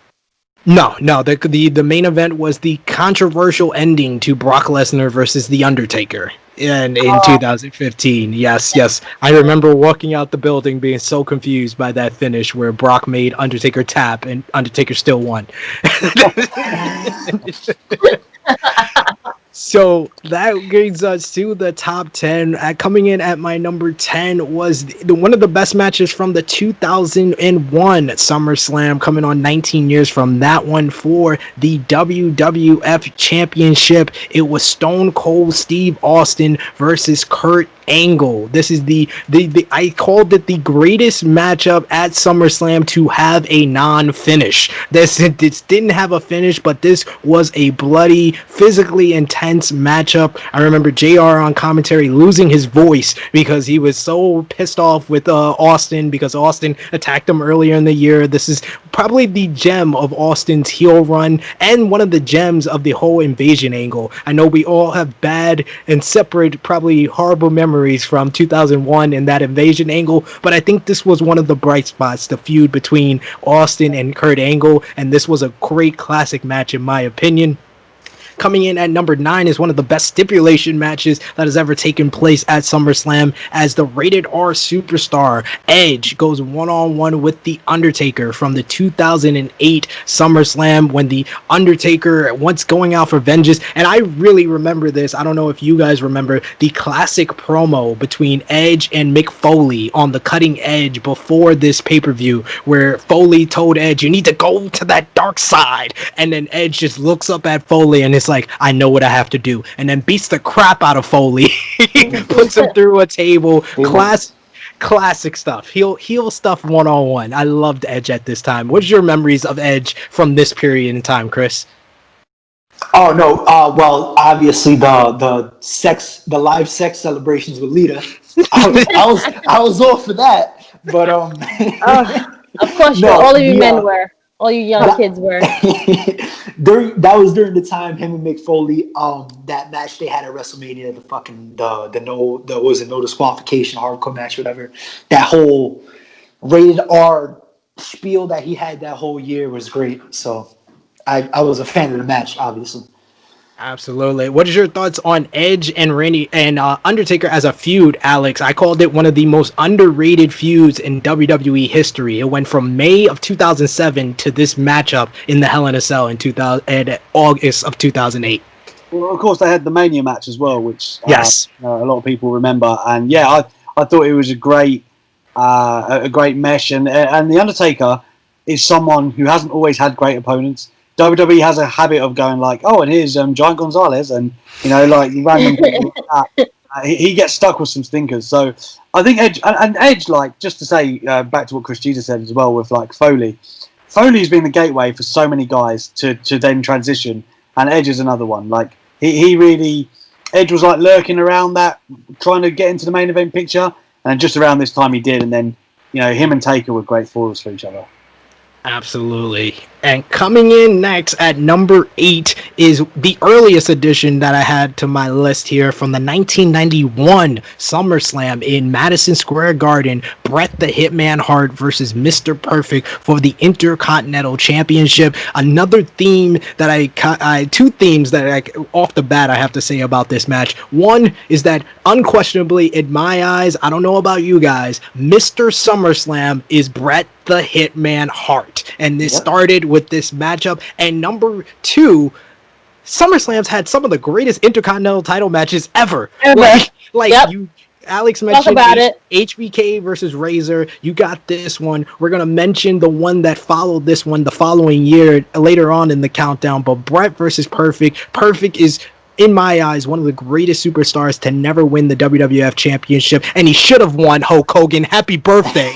No. The main event was the controversial ending to Brock Lesnar versus The Undertaker in 2015. Yes. I remember walking out the building being so confused by that finish where Brock made Undertaker tap and Undertaker still won. So that brings us to the top 10. Coming in at my number 10 was one of the best matches from the 2001 SummerSlam, coming on 19 years from that one for the WWF Championship. It was Stone Cold Steve Austin versus Kurt Angle. This is the I called it the greatest matchup at SummerSlam to have a non-finish. This didn't have a finish, but this was a bloody, physically intense matchup. I remember JR on commentary losing his voice because he was so pissed off with Austin, because Austin attacked him earlier in the year. This is probably the gem of Austin's heel run and one of the gems of the whole invasion angle. I know we all have bad and separate, probably horrible memories from 2001 and that invasion angle, but I think this was one of the bright spots, the feud between Austin and Kurt Angle, and this was a great classic match in my opinion. Coming in at number 9 is one of the best stipulation matches that has ever taken place at SummerSlam, as the Rated R superstar Edge goes one-on-one with The Undertaker from the 2008 SummerSlam, when The Undertaker once going out for vengeance. And I really remember this. I don't know if you guys remember the classic promo between Edge and Mick Foley on the Cutting Edge before this pay-per-view, where Foley told Edge, you need to go to that dark side. And then Edge just looks up at Foley and it's like, I know what I have to do. And then beats the crap out of Foley. Puts him through a table. Classic stuff. Heel stuff one-on-one. I loved Edge at this time. What's your memories of Edge from this period in time, Chris? Oh no! Well, obviously the live sex celebrations with Lita. I was all for that, but of course, no, all of you men were, all you young kids were. That was during the time him and Mick Foley, that match they had at WrestleMania, the was it no disqualification hardcore match, whatever. That whole rated R spiel that he had that whole year was great. So I was a fan of the match, obviously. Absolutely. What is your thoughts on Edge and Randy and Undertaker as a feud, Alex? I called it one of the most underrated feuds in WWE history. It went from May of 2007 to this matchup in the Hell in a Cell in August of 2008. Well, of course, they had the Mania match as well, which yes, a lot of people remember. And yeah, I thought it was a great mesh. And the Undertaker is someone who hasn't always had great opponents. WWE has a habit of going like, oh, and here's Giant Gonzalez, and like random people like that. He gets stuck with some stinkers. So I think Edge and Edge, like, just to say back to what Chris Jesus said as well with like Foley's been the gateway for so many guys to then transition, and Edge is another one. Like he really, Edge was like lurking around that, trying to get into the main event picture, and just around this time he did, and then him and Taker were great foils for each other. Absolutely. And coming in next at number 8 is the earliest edition that I had to my list here from the 1991 SummerSlam in Madison Square Garden. Bret the Hitman Hart versus Mr. Perfect for the Intercontinental Championship. Another theme that two themes that off the bat I have to say about this match. One is that unquestionably in my eyes, I don't know about you guys, Mr. SummerSlam is Bret the Hitman Hart. And this started with this matchup. And number 2, SummerSlam's had some of the greatest Intercontinental title matches ever. Alex mentioned HBK versus Razor. You got this one. We're going to mention the one that followed this one the following year later on in the countdown. But Bret versus Perfect. Perfect is, in my eyes, one of the greatest superstars to never win the WWF Championship. And he should have won, Hulk Hogan. Happy birthday.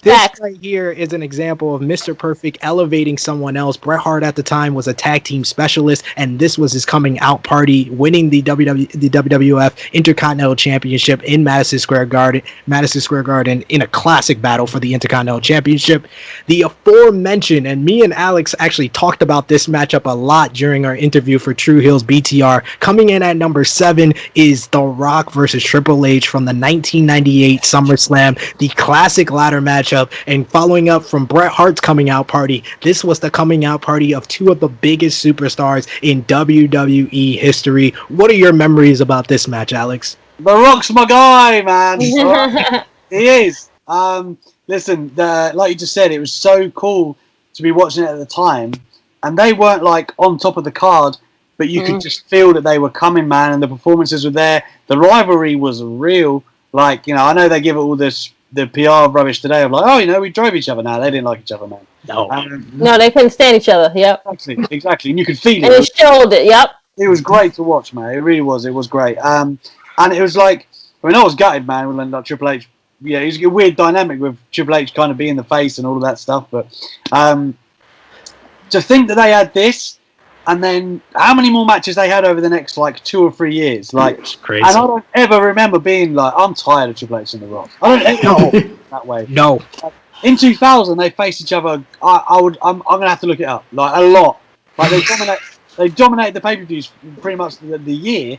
But this right here is an example of Mr. Perfect elevating someone else. Bret Hart at the time was a tag team specialist, and this was his coming out party, winning the WWF Intercontinental Championship in Madison Square Garden in a classic battle for the Intercontinental Championship. The aforementioned, and me and Alex actually talked about this matchup a lot during our interview for Tru Heel's BTR. Coming in at number 7 is The Rock versus Triple H from the 1998 SummerSlam, the classic ladder match. And following up from Bret Hart's coming out party, this was the coming out party of two of the biggest superstars in WWE history. What are your memories about this match, Alex? The Rock's my guy, man. He is. Listen, like you just said, it was so cool to be watching it at the time, and they weren't like on top of the card, but you could just feel that they were coming, man, and the performances were there. The rivalry was real. Like, I know they give it all the PR rubbish today of like, we drove each other now. They didn't like each other, man. No, they couldn't stand each other. Yep. Exactly. And you could feel it. And it showed it. Yep. It was great to watch, man. It really was. It was great. And it was like, I was gutted, man, when like Triple H. Yeah, it was a weird dynamic with Triple H kind of being the face and all of that stuff. But to think that they had this, and then how many more matches they had over the next like 2 or 3 years, like it's crazy. And I don't ever remember being like, I'm tired of Triple H and The Rock. I don't ever know that way. No. In 2000, they faced each other. I'm gonna have to look it up, like a lot. Like they dominated the pay-per-views pretty much the year,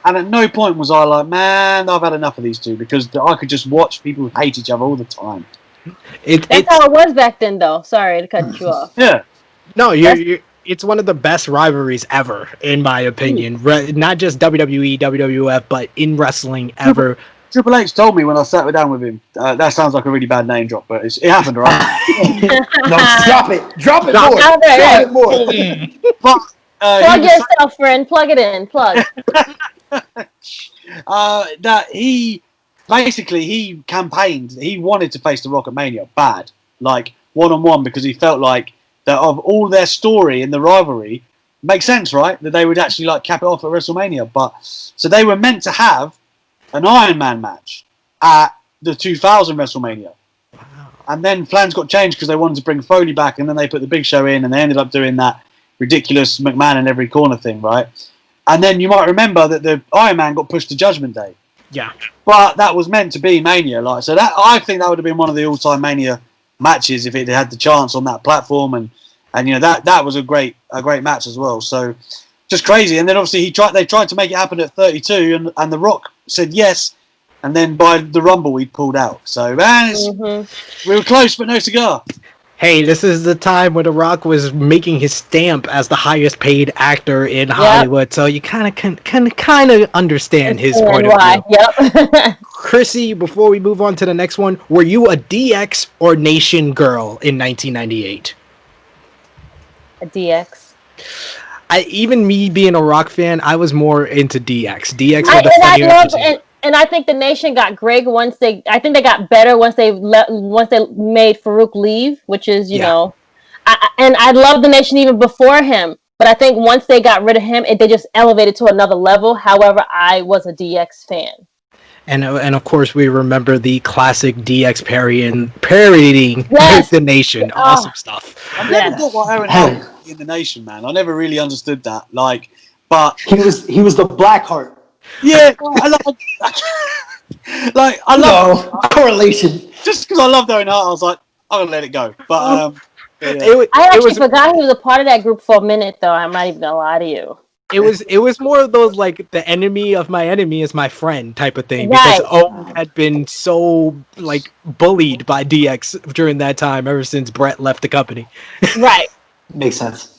and at no point was I like, man, I've had enough of these two, because I could just watch people hate each other all the time. That's how it was back then, though. Sorry to cut you off. Yeah. No, it's one of the best rivalries ever, in my opinion. Not just WWE, WWF, but in wrestling ever. Triple H told me when I sat down with him. That sounds like a really bad name drop, but it happened, right? No, drop it more, Out there, drop yeah. it more. But Plug yourself, friend. Plug it in. Plug. that he campaigned. He wanted to face The Rock at Mania bad, like one-on-one, because he felt like that of all their story in the rivalry, makes sense, right? That they would actually like cap it off at WrestleMania. But so they were meant to have an Iron Man match at the 2000 WrestleMania. And then plans got changed because they wanted to bring Foley back, and then they put the Big Show in, and they ended up doing that ridiculous McMahon in every corner thing, right? And then you might remember that the Iron Man got pushed to Judgment Day. Yeah. But that was meant to be Mania. So that I think that would have been one of the all-time Mania matches if it had the chance on that platform, and that was a great match as well. So just crazy. And then obviously they tried to make it happen at 32, and The Rock said yes, and then by the Rumble he pulled out. So man, we were close but no cigar. Hey, this is the time when The Rock was making his stamp as the highest paid actor in Hollywood, so you kind of understand his point of view. Yep. Krssi, before we move on to the next one, were you a DX or Nation girl in 1998? A DX. Even me being a Rock fan, I was more into DX. DX was the funnier. And I think the Nation got great once they got better once they made Farouk leave, which is you know, I loved the Nation even before him, but I think once they got rid of him, they just elevated to another level. However, I was a DX fan. And of course we remember the classic DX parodying the Nation. Awesome stuff. I never got what Owen had in the Nation, man. I never really understood that. But he was the Blackheart. Yeah, I love correlation. Just because I loved Owen Hart, I was like, I'm gonna let it go. But I actually forgot he was a part of that group for a minute, though. I'm not even gonna lie to you. It was more of those like the enemy of my enemy is my friend type of thing, because Owen had been so like bullied by DX during that time ever since Brett left the company. Right. Makes sense.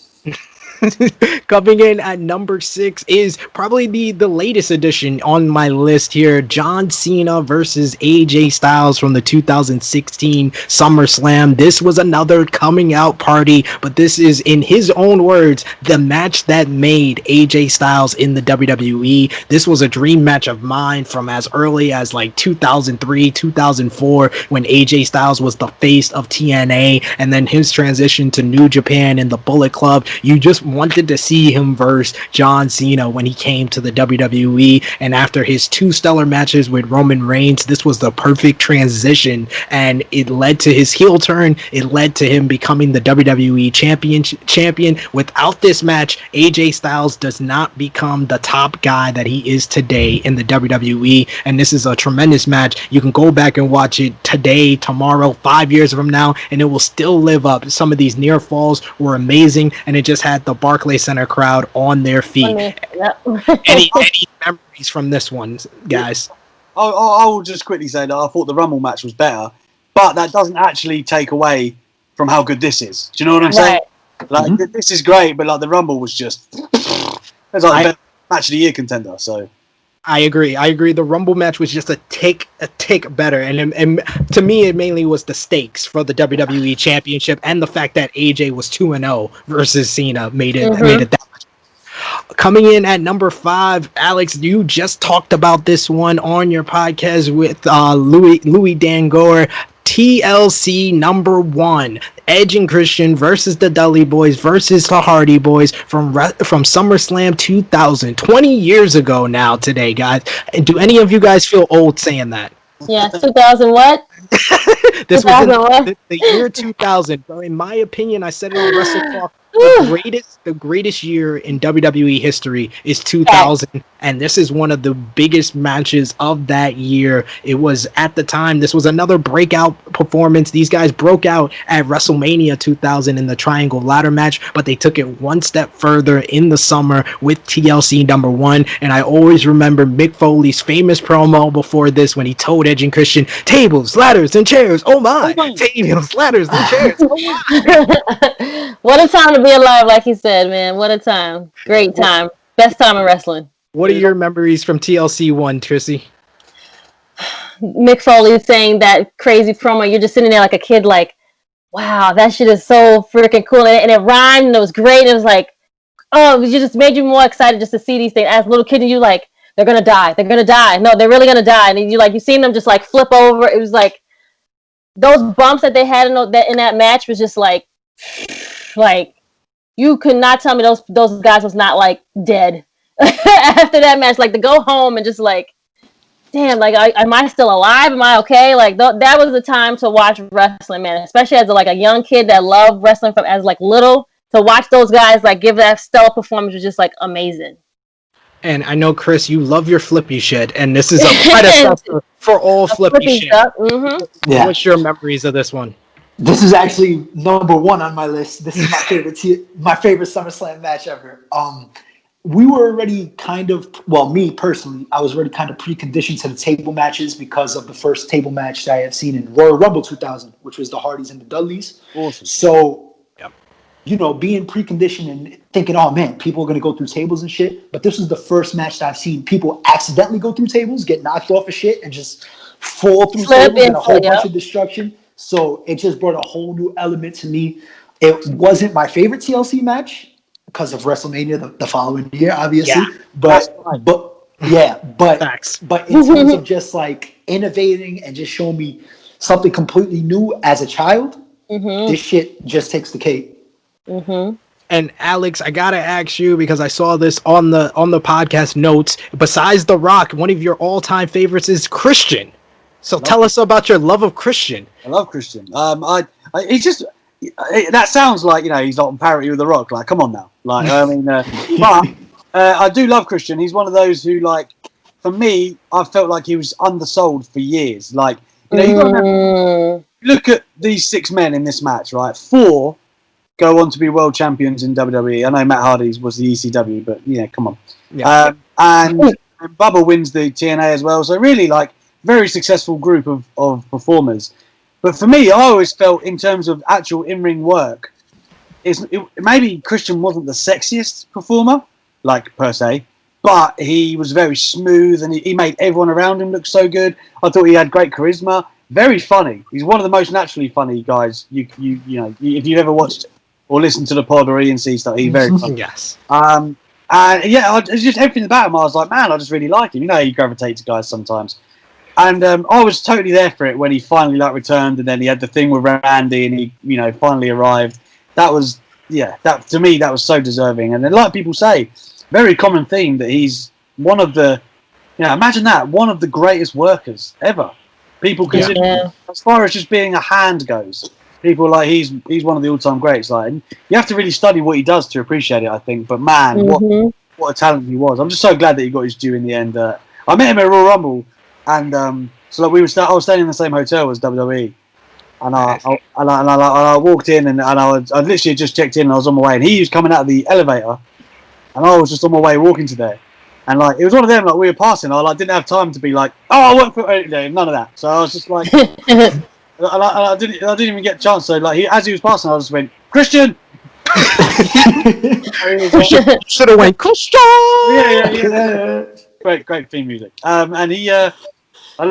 Coming in at number 6 is probably the latest addition on my list here. John Cena versus AJ Styles from the 2016 SummerSlam. This was another coming out party, but this is, in his own words, the match that made AJ Styles in the WWE. This was a dream match of mine from as early as like 2003, 2004, when AJ Styles was the face of TNA, and then his transition to New Japan and the Bullet Club. You just wanted to see him versus John Cena when he came to the WWE, and after his 2 stellar matches with Roman Reigns, this was the perfect transition, and it led to his heel turn. It led to him becoming the WWE champion. Without this match, AJ Styles does not become the top guy that he is today in the WWE, and this is a tremendous match. You can go back and watch it today, tomorrow, 5 years from now, and it will still live up. Some of these near falls were amazing, and it just had the Barclays Center crowd on their feet. Any memories from this one, guys? I will just quickly say that I thought the Rumble match was better, but that doesn't actually take away from how good this is. Do you know what I'm saying? Like this is great, but like the Rumble was just it's like the best match of the year contender. So I agree. The Rumble match was just a tick better, and to me, it mainly was the stakes for the WWE Championship and the fact that AJ was 2-0 versus Cena made it that much. Coming in at number 5, Alex, you just talked about this one on your podcast with Louis Dangor. TLC number 1, Edge and Christian versus the Dudley Boys versus the Hardy Boys from SummerSlam 2000, 20 years ago now today, guys. And do any of you guys feel old saying that? Yeah, 2000 what? This was in the year 2000. In my opinion, I said it on Wrestle Talk the greatest year in WWE history is 2000, and this is one of the biggest matches of that year. It was at the time, this was another breakout performance. These guys broke out at WrestleMania 2000 in the Triangle Ladder match, but they took it one step further in the summer with TLC number 1. And I always remember Mick Foley's famous promo before this when he told Edge and Christian, tables, ladders, and chairs. Oh my! Tables, ladders, and chairs. Oh my. What a time to be alive, like he said, man. What a time. Great time. Best time in wrestling. What are your memories from TLC 1, Krssi? Mick Foley saying that crazy promo. You're just sitting there like a kid, like, wow, that shit is so freaking cool. And it rhymed, and it was great. And it was like, oh, it just made you more excited just to see these things. As a little kid, and you like, they're going to die. They're going to die. No, they're really going to die. And you seen them just like flip over. It was like, those bumps that they had in that match was just like you could not tell me those guys was not like dead after that match. Like to go home and just like, damn, like am I still alive? Am I okay? Like that was the time to watch wrestling, man. Especially as a young kid that loved wrestling from as like little, to watch those guys like give that stellar performance was just like amazing. And I know, Chris, you love your flippy shit, and this is a predecessor for all flippy shit. Mm-hmm. Yeah. What's your memories of this one? This is actually number 1 on my list. This is my favorite SummerSlam match ever. We were already kind of, well, me personally, I was already kind of preconditioned to the table matches because of the first table match that I had seen in Royal Rumble 2000, which was the Hardys and the Dudleys. Awesome. So, being preconditioned and thinking, oh man, people are going to go through tables and shit. But this was the first match that I've seen people accidentally go through tables, get knocked off of shit, and just fall through tables and a whole bunch of destruction. So it just brought a whole new element to me. It wasn't my favorite TLC match because of WrestleMania the following year, obviously. Yeah, but facts. But in terms of just like innovating and just showing me something completely new as a child, this shit just takes the cake. Mm-hmm. And Alex, I gotta ask you, because I saw this on the podcast notes. Besides The Rock, one of your all-time favorites is Christian. So tell us about your love of Christian. I love Christian. He's just that sounds like he's not on parity with The Rock. Like, come on now. Like, I mean, but I do love Christian. He's one of those who, like, for me, I felt like he was undersold for years. Like, you got to remember, look at these 6 men in this match, right? 4 go on to be world champions in WWE. I know Matt Hardy's was the ECW, but come on. Yeah. And Bubba wins the TNA as well. So really, like, very successful group of performers. But for me, I always felt in terms of actual in-ring work, maybe Christian wasn't the sexiest performer, like, per se, but he was very smooth and he made everyone around him look so good. I thought he had great charisma. Very funny. He's one of the most naturally funny guys if you've ever watched or listened to the pod or E&C stuff. He's very funny. Yes. And it's just everything about him. I was like, man, I just really like him. You gravitate to guys sometimes. And I was totally there for it when he finally returned, and then he had the thing with Randy, and he finally arrived. That was that to me that was so deserving. And then, like people say, very common theme that he's one of the imagine that, one of the greatest workers ever. People consider as far as just being a hand goes. People like he's one of the all-time greats. Like, and you have to really study what he does to appreciate it, I think. But man, what a talent he was! I'm just so glad that he got his due in the end. I met him at Royal Rumble, and so like I was staying in the same hotel as WWE, and I walked in and I literally just checked in and I was on my way, and he was coming out of the elevator, and I was just on my way walking to there, and like it was one of them, like we were passing, I didn't have time to be like, oh, I work for none of that, so I was just like. I didn't even get a chance. So like as he was passing, I just went, Christian. Should have went Christian. Yeah. Great theme music. And he, I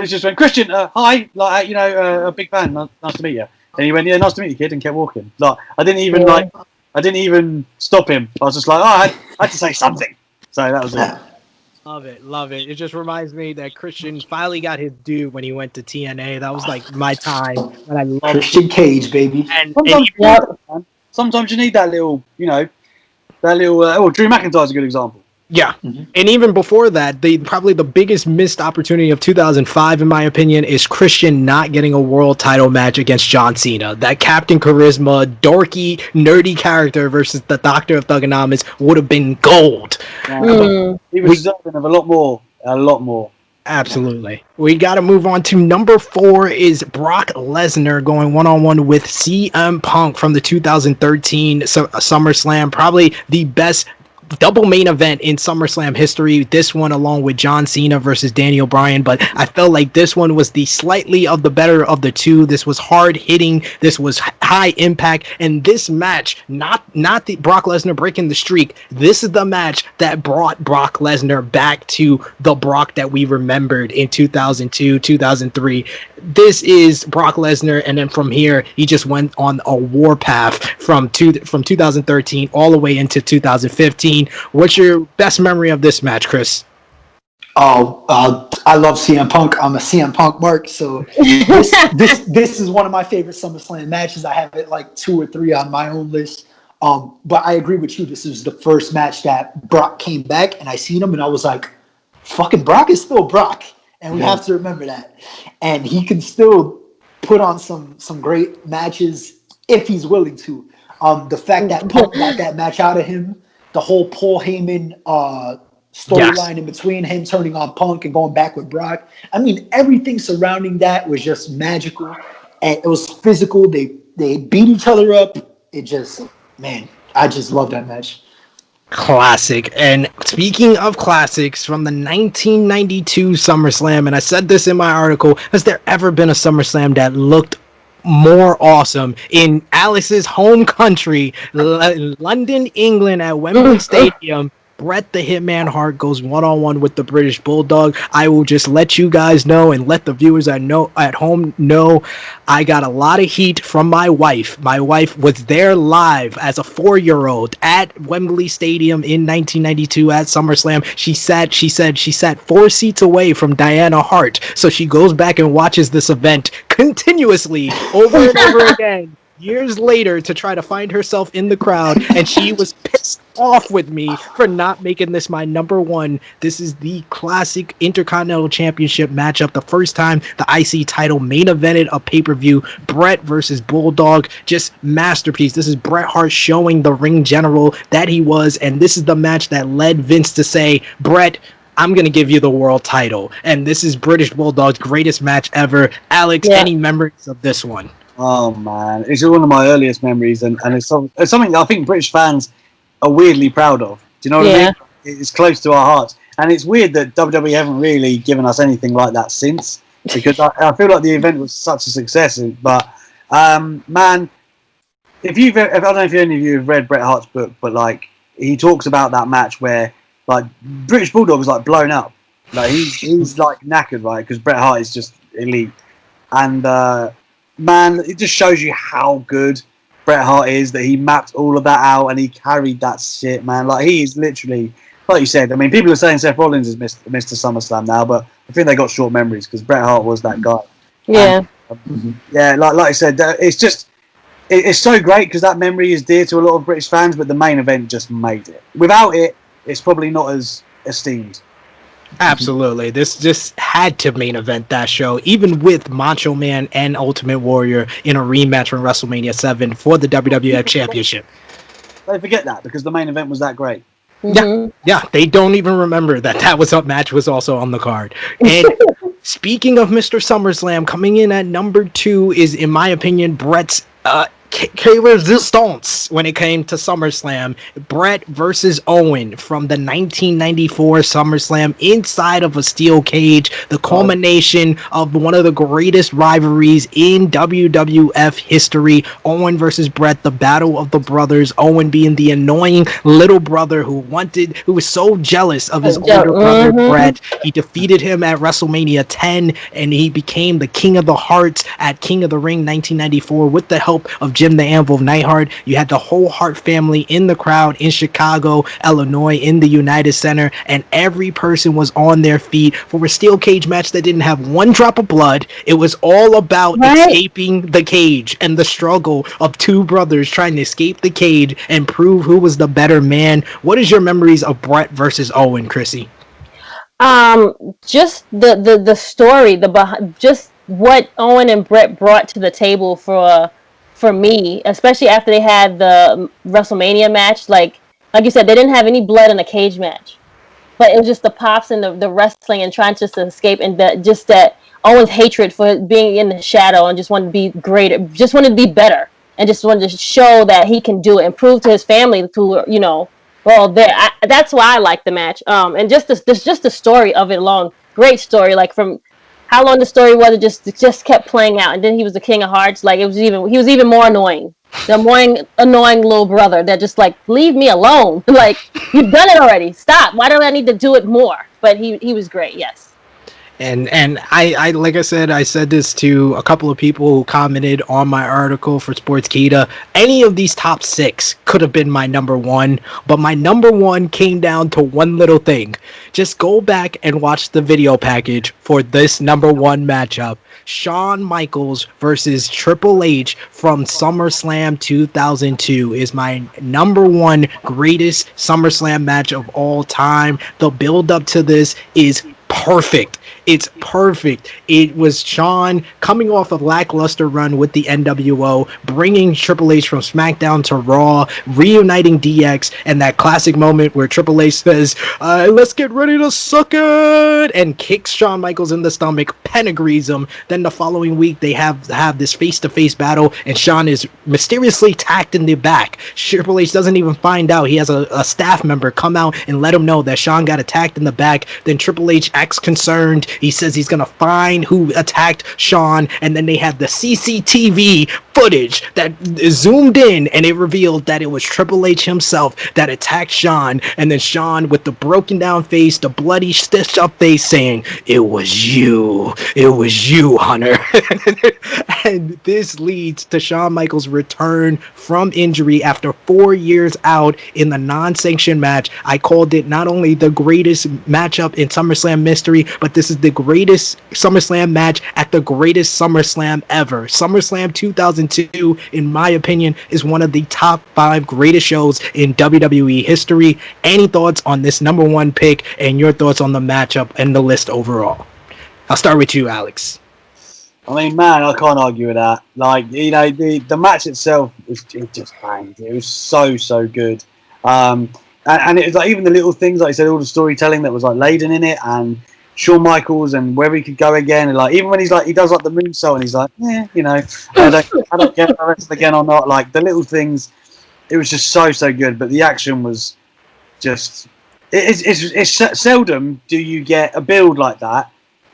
just went, Christian. Hi, like a big fan. Nice to meet you. And he went, yeah, nice to meet you, kid, and kept walking. Like I didn't even stop him. I was just like, I had to say something. So that was it. Love it. It just reminds me that Christian finally got his due when he went to TNA. That was like my time when I loved Christian Cage, baby. And sometimes you need that little, Drew McIntyre's a good example. Yeah. Mhm. And even before that, probably the biggest missed opportunity of 2005, in my opinion, is Christian not getting a world title match against John Cena. That Captain Charisma, dorky, nerdy character versus the Doctor of Thugonomics would have been gold. But He was we deserving of a lot more. A lot more. absolutely. We got to move on to number 4 is Brock Lesnar going one-on-one with CM Punk from the 2013 SummerSlam. Probably the best double main event in SummerSlam history. This one along with John Cena versus Daniel Bryan, but I felt like this one was the slightly of the better of the two. This was hard hitting, this was high impact, and this match, not the Brock Lesnar breaking the streak, this is the match that brought Brock Lesnar back to the Brock that we remembered in 2002, 2003. This is Brock Lesnar, and then from here he just went on a warpath from 2013 all the way into 2015. What's your best memory of this match, Chris? Oh, I love CM Punk. I'm a CM Punk mark. So this is one of my favorite SummerSlam matches. I have it like 2 or 3 on my own list. But I agree with you. This is the first match that Brock came back, and I seen him, and I was like, "Fucking Brock is still Brock," and we have to remember that. And he can still put on some great matches if he's willing to. The fact that Punk got that match out of him. The whole Paul Heyman storyline in between him turning on Punk and going back with Brock. I mean, everything surrounding that was just magical, and it was physical. They beat each other up. It just, man, I just love that match. Classic. And speaking of classics from the 1992 SummerSlam, and I said this in my article, has there ever been a SummerSlam that looked more awesome in Alice's home country, London, England, at Wembley Stadium? Bret the Hitman Hart goes one-on-one with the British Bulldog. I will just let you guys know and let the viewers at home know I got a lot of heat from my wife. My wife was there live as a 4-year-old at Wembley Stadium in 1992 at SummerSlam. She said she sat 4 seats away from Diana Hart. So she goes back and watches this event continuously over and over again years later to try to find herself in the crowd, and she was pissed off with me for not making this my number 1. This is the classic Intercontinental Championship matchup, the first time the IC title main evented a pay-per-view. Bret versus Bulldog, just masterpiece. This is Bret Hart showing the ring general that he was, and this is the match that led Vince to say, Bret, I'm going to give you the world title. And this is British Bulldog's greatest match ever. Alex, any memories of this one? Oh man, it's one of my earliest memories, and it's something I think British fans are weirdly proud of. Do you know what I mean? It's close to our hearts, and it's weird that WWE haven't really given us anything like that since, because I feel like the event was such a success. But man, I don't know if any of you have read Bret Hart's book, but like he talks about that match where like British Bulldog was like blown up, like he's like knackered, right? Because Bret Hart is just elite, and man, it just shows you how good Bret Hart is, that he mapped all of that out and he carried that shit, man. Like, he is literally, like you said, I mean, people are saying Seth Rollins is Mr. SummerSlam now, but I think they got short memories because Bret Hart was that guy. Yeah. And, yeah, like I said, it's just, it's so great because that memory is dear to a lot of British fans, but the main event just made it. Without it, it's probably not as esteemed. Absolutely. This just had to main event that show, even with Macho Man and Ultimate Warrior in a rematch from WrestleMania 7 for the WWF Championship. They forget that because the main event was that great. Yeah, they don't even remember that was up match was also on the card. And speaking of Mr. SummerSlam, coming in at number 2 is, in my opinion, Bret's resistance when it came to SummerSlam. Bret versus Owen from the 1994 SummerSlam inside of a steel cage, the culmination of one of the greatest rivalries in WWF history. Owen versus Bret, the battle of the brothers. Owen being the annoying little brother who was so jealous of his older brother Bret. He defeated him at WrestleMania 10, and he became the King of the Hearts at King of the Ring 1994 with the help of Jim the Anvil Neidhart. You had the whole Hart family in the crowd in Chicago, Illinois, in the United Center, and every person was on their feet for a steel cage match that didn't have one drop of blood. It was all about escaping the cage and the struggle of two brothers trying to escape the cage and prove who was the better man. What is your memories of Brett versus Owen, Krssi? Just the story, just what Owen and Brett brought to the table for me, especially after they had the WrestleMania match. Like you said, they didn't have any blood in a cage match, but it was just the pops and the wrestling and trying just to escape, and that Owen's hatred for being in the shadow and just wanted to be greater, just wanted to be better, and just wanted to show that he can do it and prove to his family to well, that's why I like the match. And just the story of it alone, great story. Like from how long the story was, it just kept playing out. And then he was the King of Hearts. Like he was even more annoying. The annoying little brother that just like, leave me alone. Like, you've done it already. Stop. Why do I need to do it more? But he was great. Yes. And I like I said this to a couple of people who commented on my article for Sportskeeda. Any of these top 6 could have been my number 1, but my number 1 came down to one little thing. Just go back and watch the video package for this number 1 matchup. Shawn Michaels versus Triple H from SummerSlam 2002 is my number 1 greatest SummerSlam match of all time. The build up to this is perfect. It's perfect. It was Shawn coming off a lackluster run with the NWO, bringing Triple H from SmackDown to Raw, reuniting DX, and that classic moment where Triple H says, let's get ready to suck it, and kicks Shawn Michaels in the stomach, pedigrees him. Then the following week, they have this face-to-face battle, and Shawn is mysteriously tacked in the back. Triple H doesn't even find out. He has a staff member come out and let him know that Shawn got attacked in the back. Then Triple H acts concerned. He says he's gonna find who attacked Shawn, and then they had the CCTV footage that zoomed in, and it revealed that it was Triple H himself that attacked Shawn. And then Shawn, with the broken down face, the bloody stitched up face, saying, it was you, Hunter. And this leads to Shawn Michaels' return from injury after 4 years out in the non-sanctioned match. I called it not only the greatest matchup in SummerSlam mystery, but this is the greatest SummerSlam match at the greatest SummerSlam ever. SummerSlam 2002, in my opinion, is one of the top 5 greatest shows in WWE history. Any thoughts on this number 1 pick and your thoughts on the matchup and the list overall? I'll start with you, Alex. I mean, man, I can't argue with that. Like, the match itself, it just banged. It was so good. And it was like even the little things, like I said, all the storytelling that was like laden in it, and Shawn Michaels and where he could go again, and like even when he does like the moonsault, and he's like, I don't get the rest again or not. Like the little things, it was just so good. But the action was just, it's seldom do you get a build like that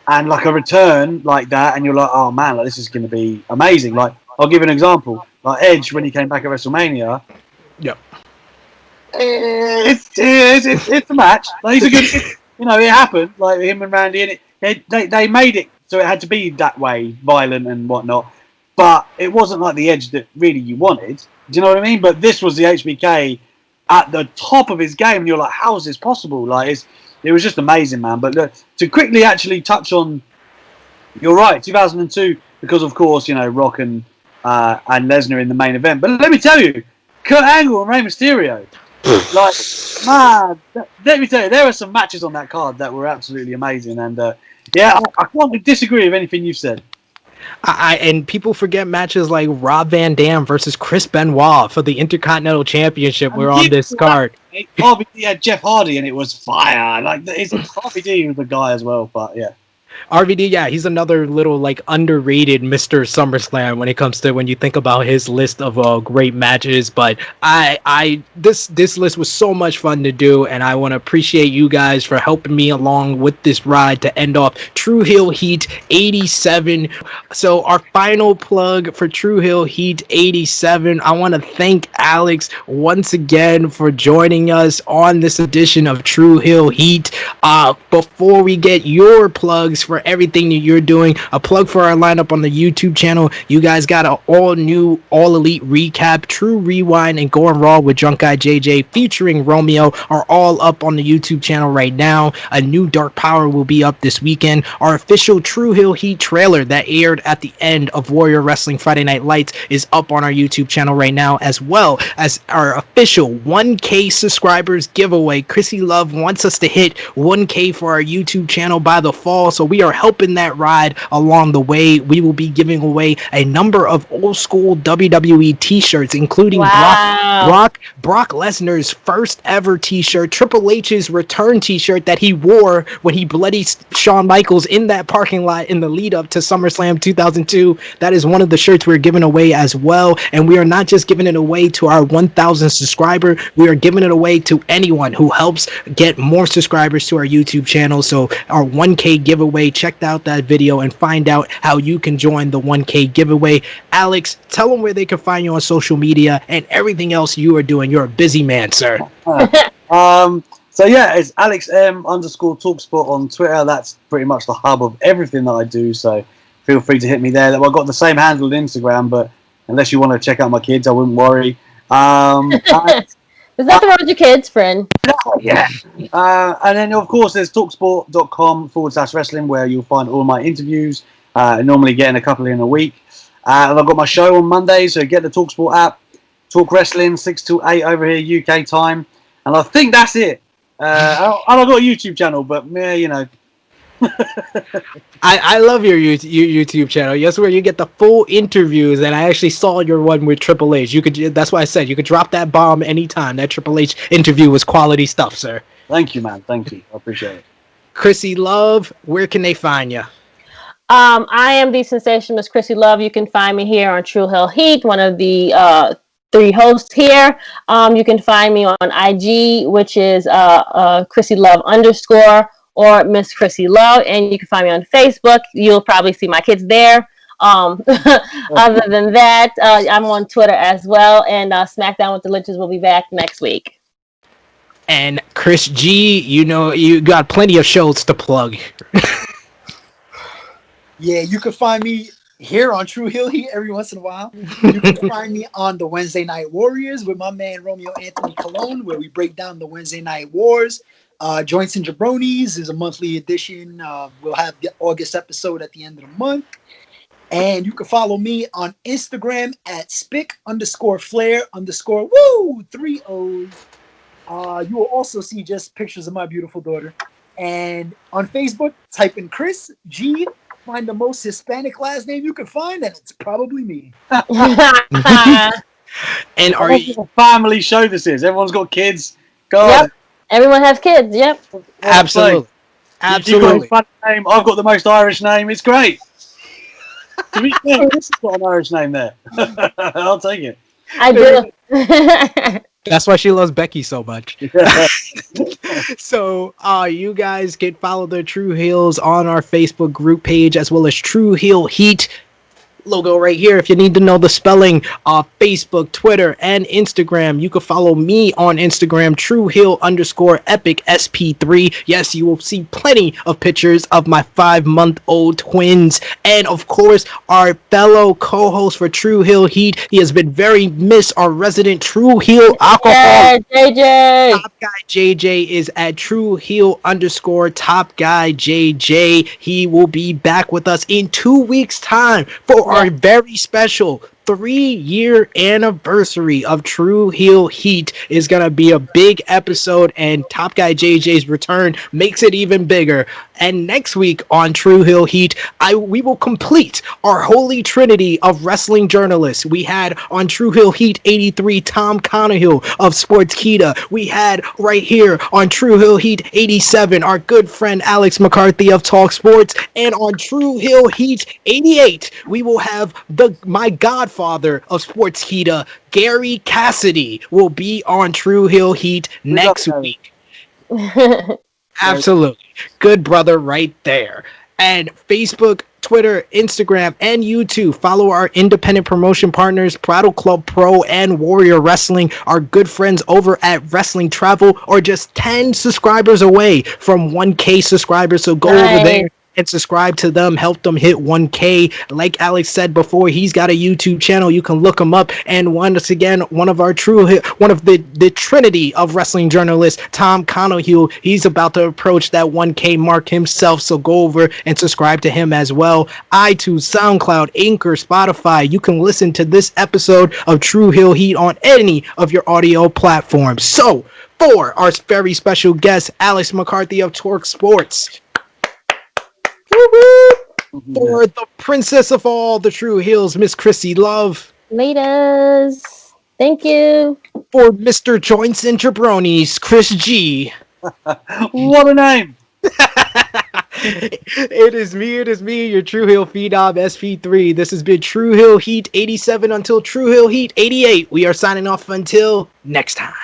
and like a return like that, and you're like, oh man, like this is going to be amazing. Like I'll give an example, like Edge when he came back at WrestleMania. Yep. It's a match. Like, he's a good, it happened. Like him and Randy, and they made it so it had to be that way, violent and whatnot. But it wasn't like the Edge that really you wanted. Do you know what I mean? But this was the HBK at the top of his game, and you're like, how is this possible? Like it was just amazing, man. But to quickly actually touch on, you're right, 2002, because of course Rock and Lesnar in the main event. But let me tell you, Kurt Angle and Rey Mysterio. Like, man, let me tell you, there are some matches on that card that were absolutely amazing, and I can't disagree with anything you've said. And people forget matches like Rob Van Dam versus Chris Benoit for the Intercontinental Championship were on this card. RVD had Jeff Hardy, and it was fire. Like, RVD was the guy as well, but yeah. RVD, yeah, he's another little like underrated Mr. SummerSlam when it comes to when you think about his list of great matches. But this list was so much fun to do, and I want to appreciate you guys for helping me along with this ride to end off Tru Heel Heat 87. So our final plug for Tru Heel Heat 87, I want to thank Alex once again for joining us on this edition of Tru Heel Heat. Before we get your plugs for everything that you're doing. A plug for our lineup on the YouTube channel. You guys got an all-new, all-elite recap, True Rewind, and Going Raw with Drunk Guy JJ featuring Romeo are all up on the YouTube channel right now. A new Dark Power will be up this weekend. Our official Tru Heel Heat trailer that aired at the end of Warrior Wrestling Friday Night Lights is up on our YouTube channel right now, as well as our official 1K subscribers giveaway. Krssi Love wants us to hit 1K for our YouTube channel by the fall, so we are helping that ride along the way. We will be giving away a number of old school WWE t-shirts, including Brock Lesnar's first ever t-shirt, Triple H's return t-shirt that he wore when he bloodied Shawn Michaels in that parking lot in the lead up to SummerSlam 2002. That is one of the shirts we're giving away as well, and we are not just giving it away to our 1,000 subscriber, we are giving it away to anyone who helps get more subscribers to our YouTube channel. So our 1K giveaway, check out that video and find out how you can join the 1K giveaway. Alex, tell them where they can find you on social media and everything else you are doing. You're a busy man, sir. So yeah, it's @AlexM_TalkSport on Twitter. That's pretty much the hub of everything that I do. So feel free to hit me there. I've got the same handle on Instagram, but unless you want to check out my kids, I wouldn't worry. There's nothing wrong with your kids, friend. Yeah. And then, of course, there's talksport.com/wrestling, where you'll find all my interviews. Normally getting a couple in a week. And I've got my show on Monday, so get the TalkSport app. Talk Wrestling, 6 to 8 over here, UK time. And I think that's it. And I've got a YouTube channel, but, yeah, you know. I love your YouTube channel. Yes, where you get the full interviews, and I actually saw your one with Triple H. That's why I said you could drop that bomb anytime. That Triple H interview was quality stuff, sir. Thank you, man. Thank you. I appreciate it. Krssi Love, where can they find you? I am the sensationalist Krssi Love. You can find me here on Tru Heel Heat, one of the 3 hosts here. You can find me on IG, which is Krssi Love _ or Miss Krssi Love, and you can find me on Facebook. You'll probably see my kids there. Other than that, I'm on Twitter as well, and SmackDown with the Lynches will be back next week. And Chris G, you know, you got plenty of shows to plug. Yeah, you can find me here on Tru Heel Heat every once in a while. You can find me on the Wednesday Night Warriors with my man Romeo Anthony Colon, where we break down the Wednesday Night Wars. Joints and Jabronis is a monthly edition. We'll have the August episode at the end of the month. And you can follow me on Instagram at spic_Flair_ woo 3 O's. You will also see just pictures of my beautiful daughter. And on Facebook, type in Chris G. Find the most Hispanic last name you can find, and it's probably me. And are you a family show? This is. Everyone's got kids. God. Yep. Everyone has kids. Yep. Absolutely. Absolutely. You've got a fun name. I've got the most Irish name. It's great. To be fair, this has got an Irish name there. I'll take it. I do. That's why she loves Becky so much. So you guys can follow the Tru Heels on our Facebook group page, as well as Tru Heel Heat logo right here. If you need to know the spelling of Facebook, Twitter, and Instagram, you can follow me on Instagram, Tru Heel _Epic SP3. Yes, you will see plenty of pictures of my 5-month-old twins, and of course our fellow co-host for Tru Heel Heat. He has been very missed, our resident Tru Heel alcohol. JJ. Top Guy JJ is at Tru Heel _ Top Guy JJ. He will be back with us in 2 weeks' time for our very special 3-year anniversary of Tru Heel Heat. Is gonna be a big episode, and Top Guy JJ's return makes it even bigger. And next week on Tru Heel Heat, we will complete our holy trinity of wrestling journalists. We had on Tru Heel Heat 83 Tom Conahill of Sportskeeda. We had right here on Tru Heel Heat 87 our good friend Alex McCarthy of TalkSports, and on Tru Heel Heat 88 we will have my godfather of Sportskeeda, Gary Cassidy, will be on Tru Heel Heat next week. Absolutely. Good brother right there. And Facebook, Twitter, Instagram, and YouTube. Follow our independent promotion partners, Prattle Club Pro and Warrior Wrestling, our good friends over at Wrestling Travel, or just 10 subscribers away from 1K subscribers. So go over there and subscribe to them. Help them hit 1K. Like Alex said before, he's got a YouTube channel. You can look him up. And once again, one of the trinity of wrestling journalists, Tom Conohue, he's about to approach that 1K mark himself. So go over and subscribe to him as well. iTunes, SoundCloud, Anchor, Spotify. You can listen to this episode of Tru Heel Heat on any of your audio platforms. So, for our very special guest, Alex McCarthy of TalkSports. For the princess of all the Tru Heels, Miss Krssi Love. Laters. Thank you. For Mr. Joints and Jabronis, Chris G. What a name! It is me, your Tru Heel Phenom SP3. This has been Tru Heel Heat 87 until Tru Heel Heat 88. We are signing off until next time.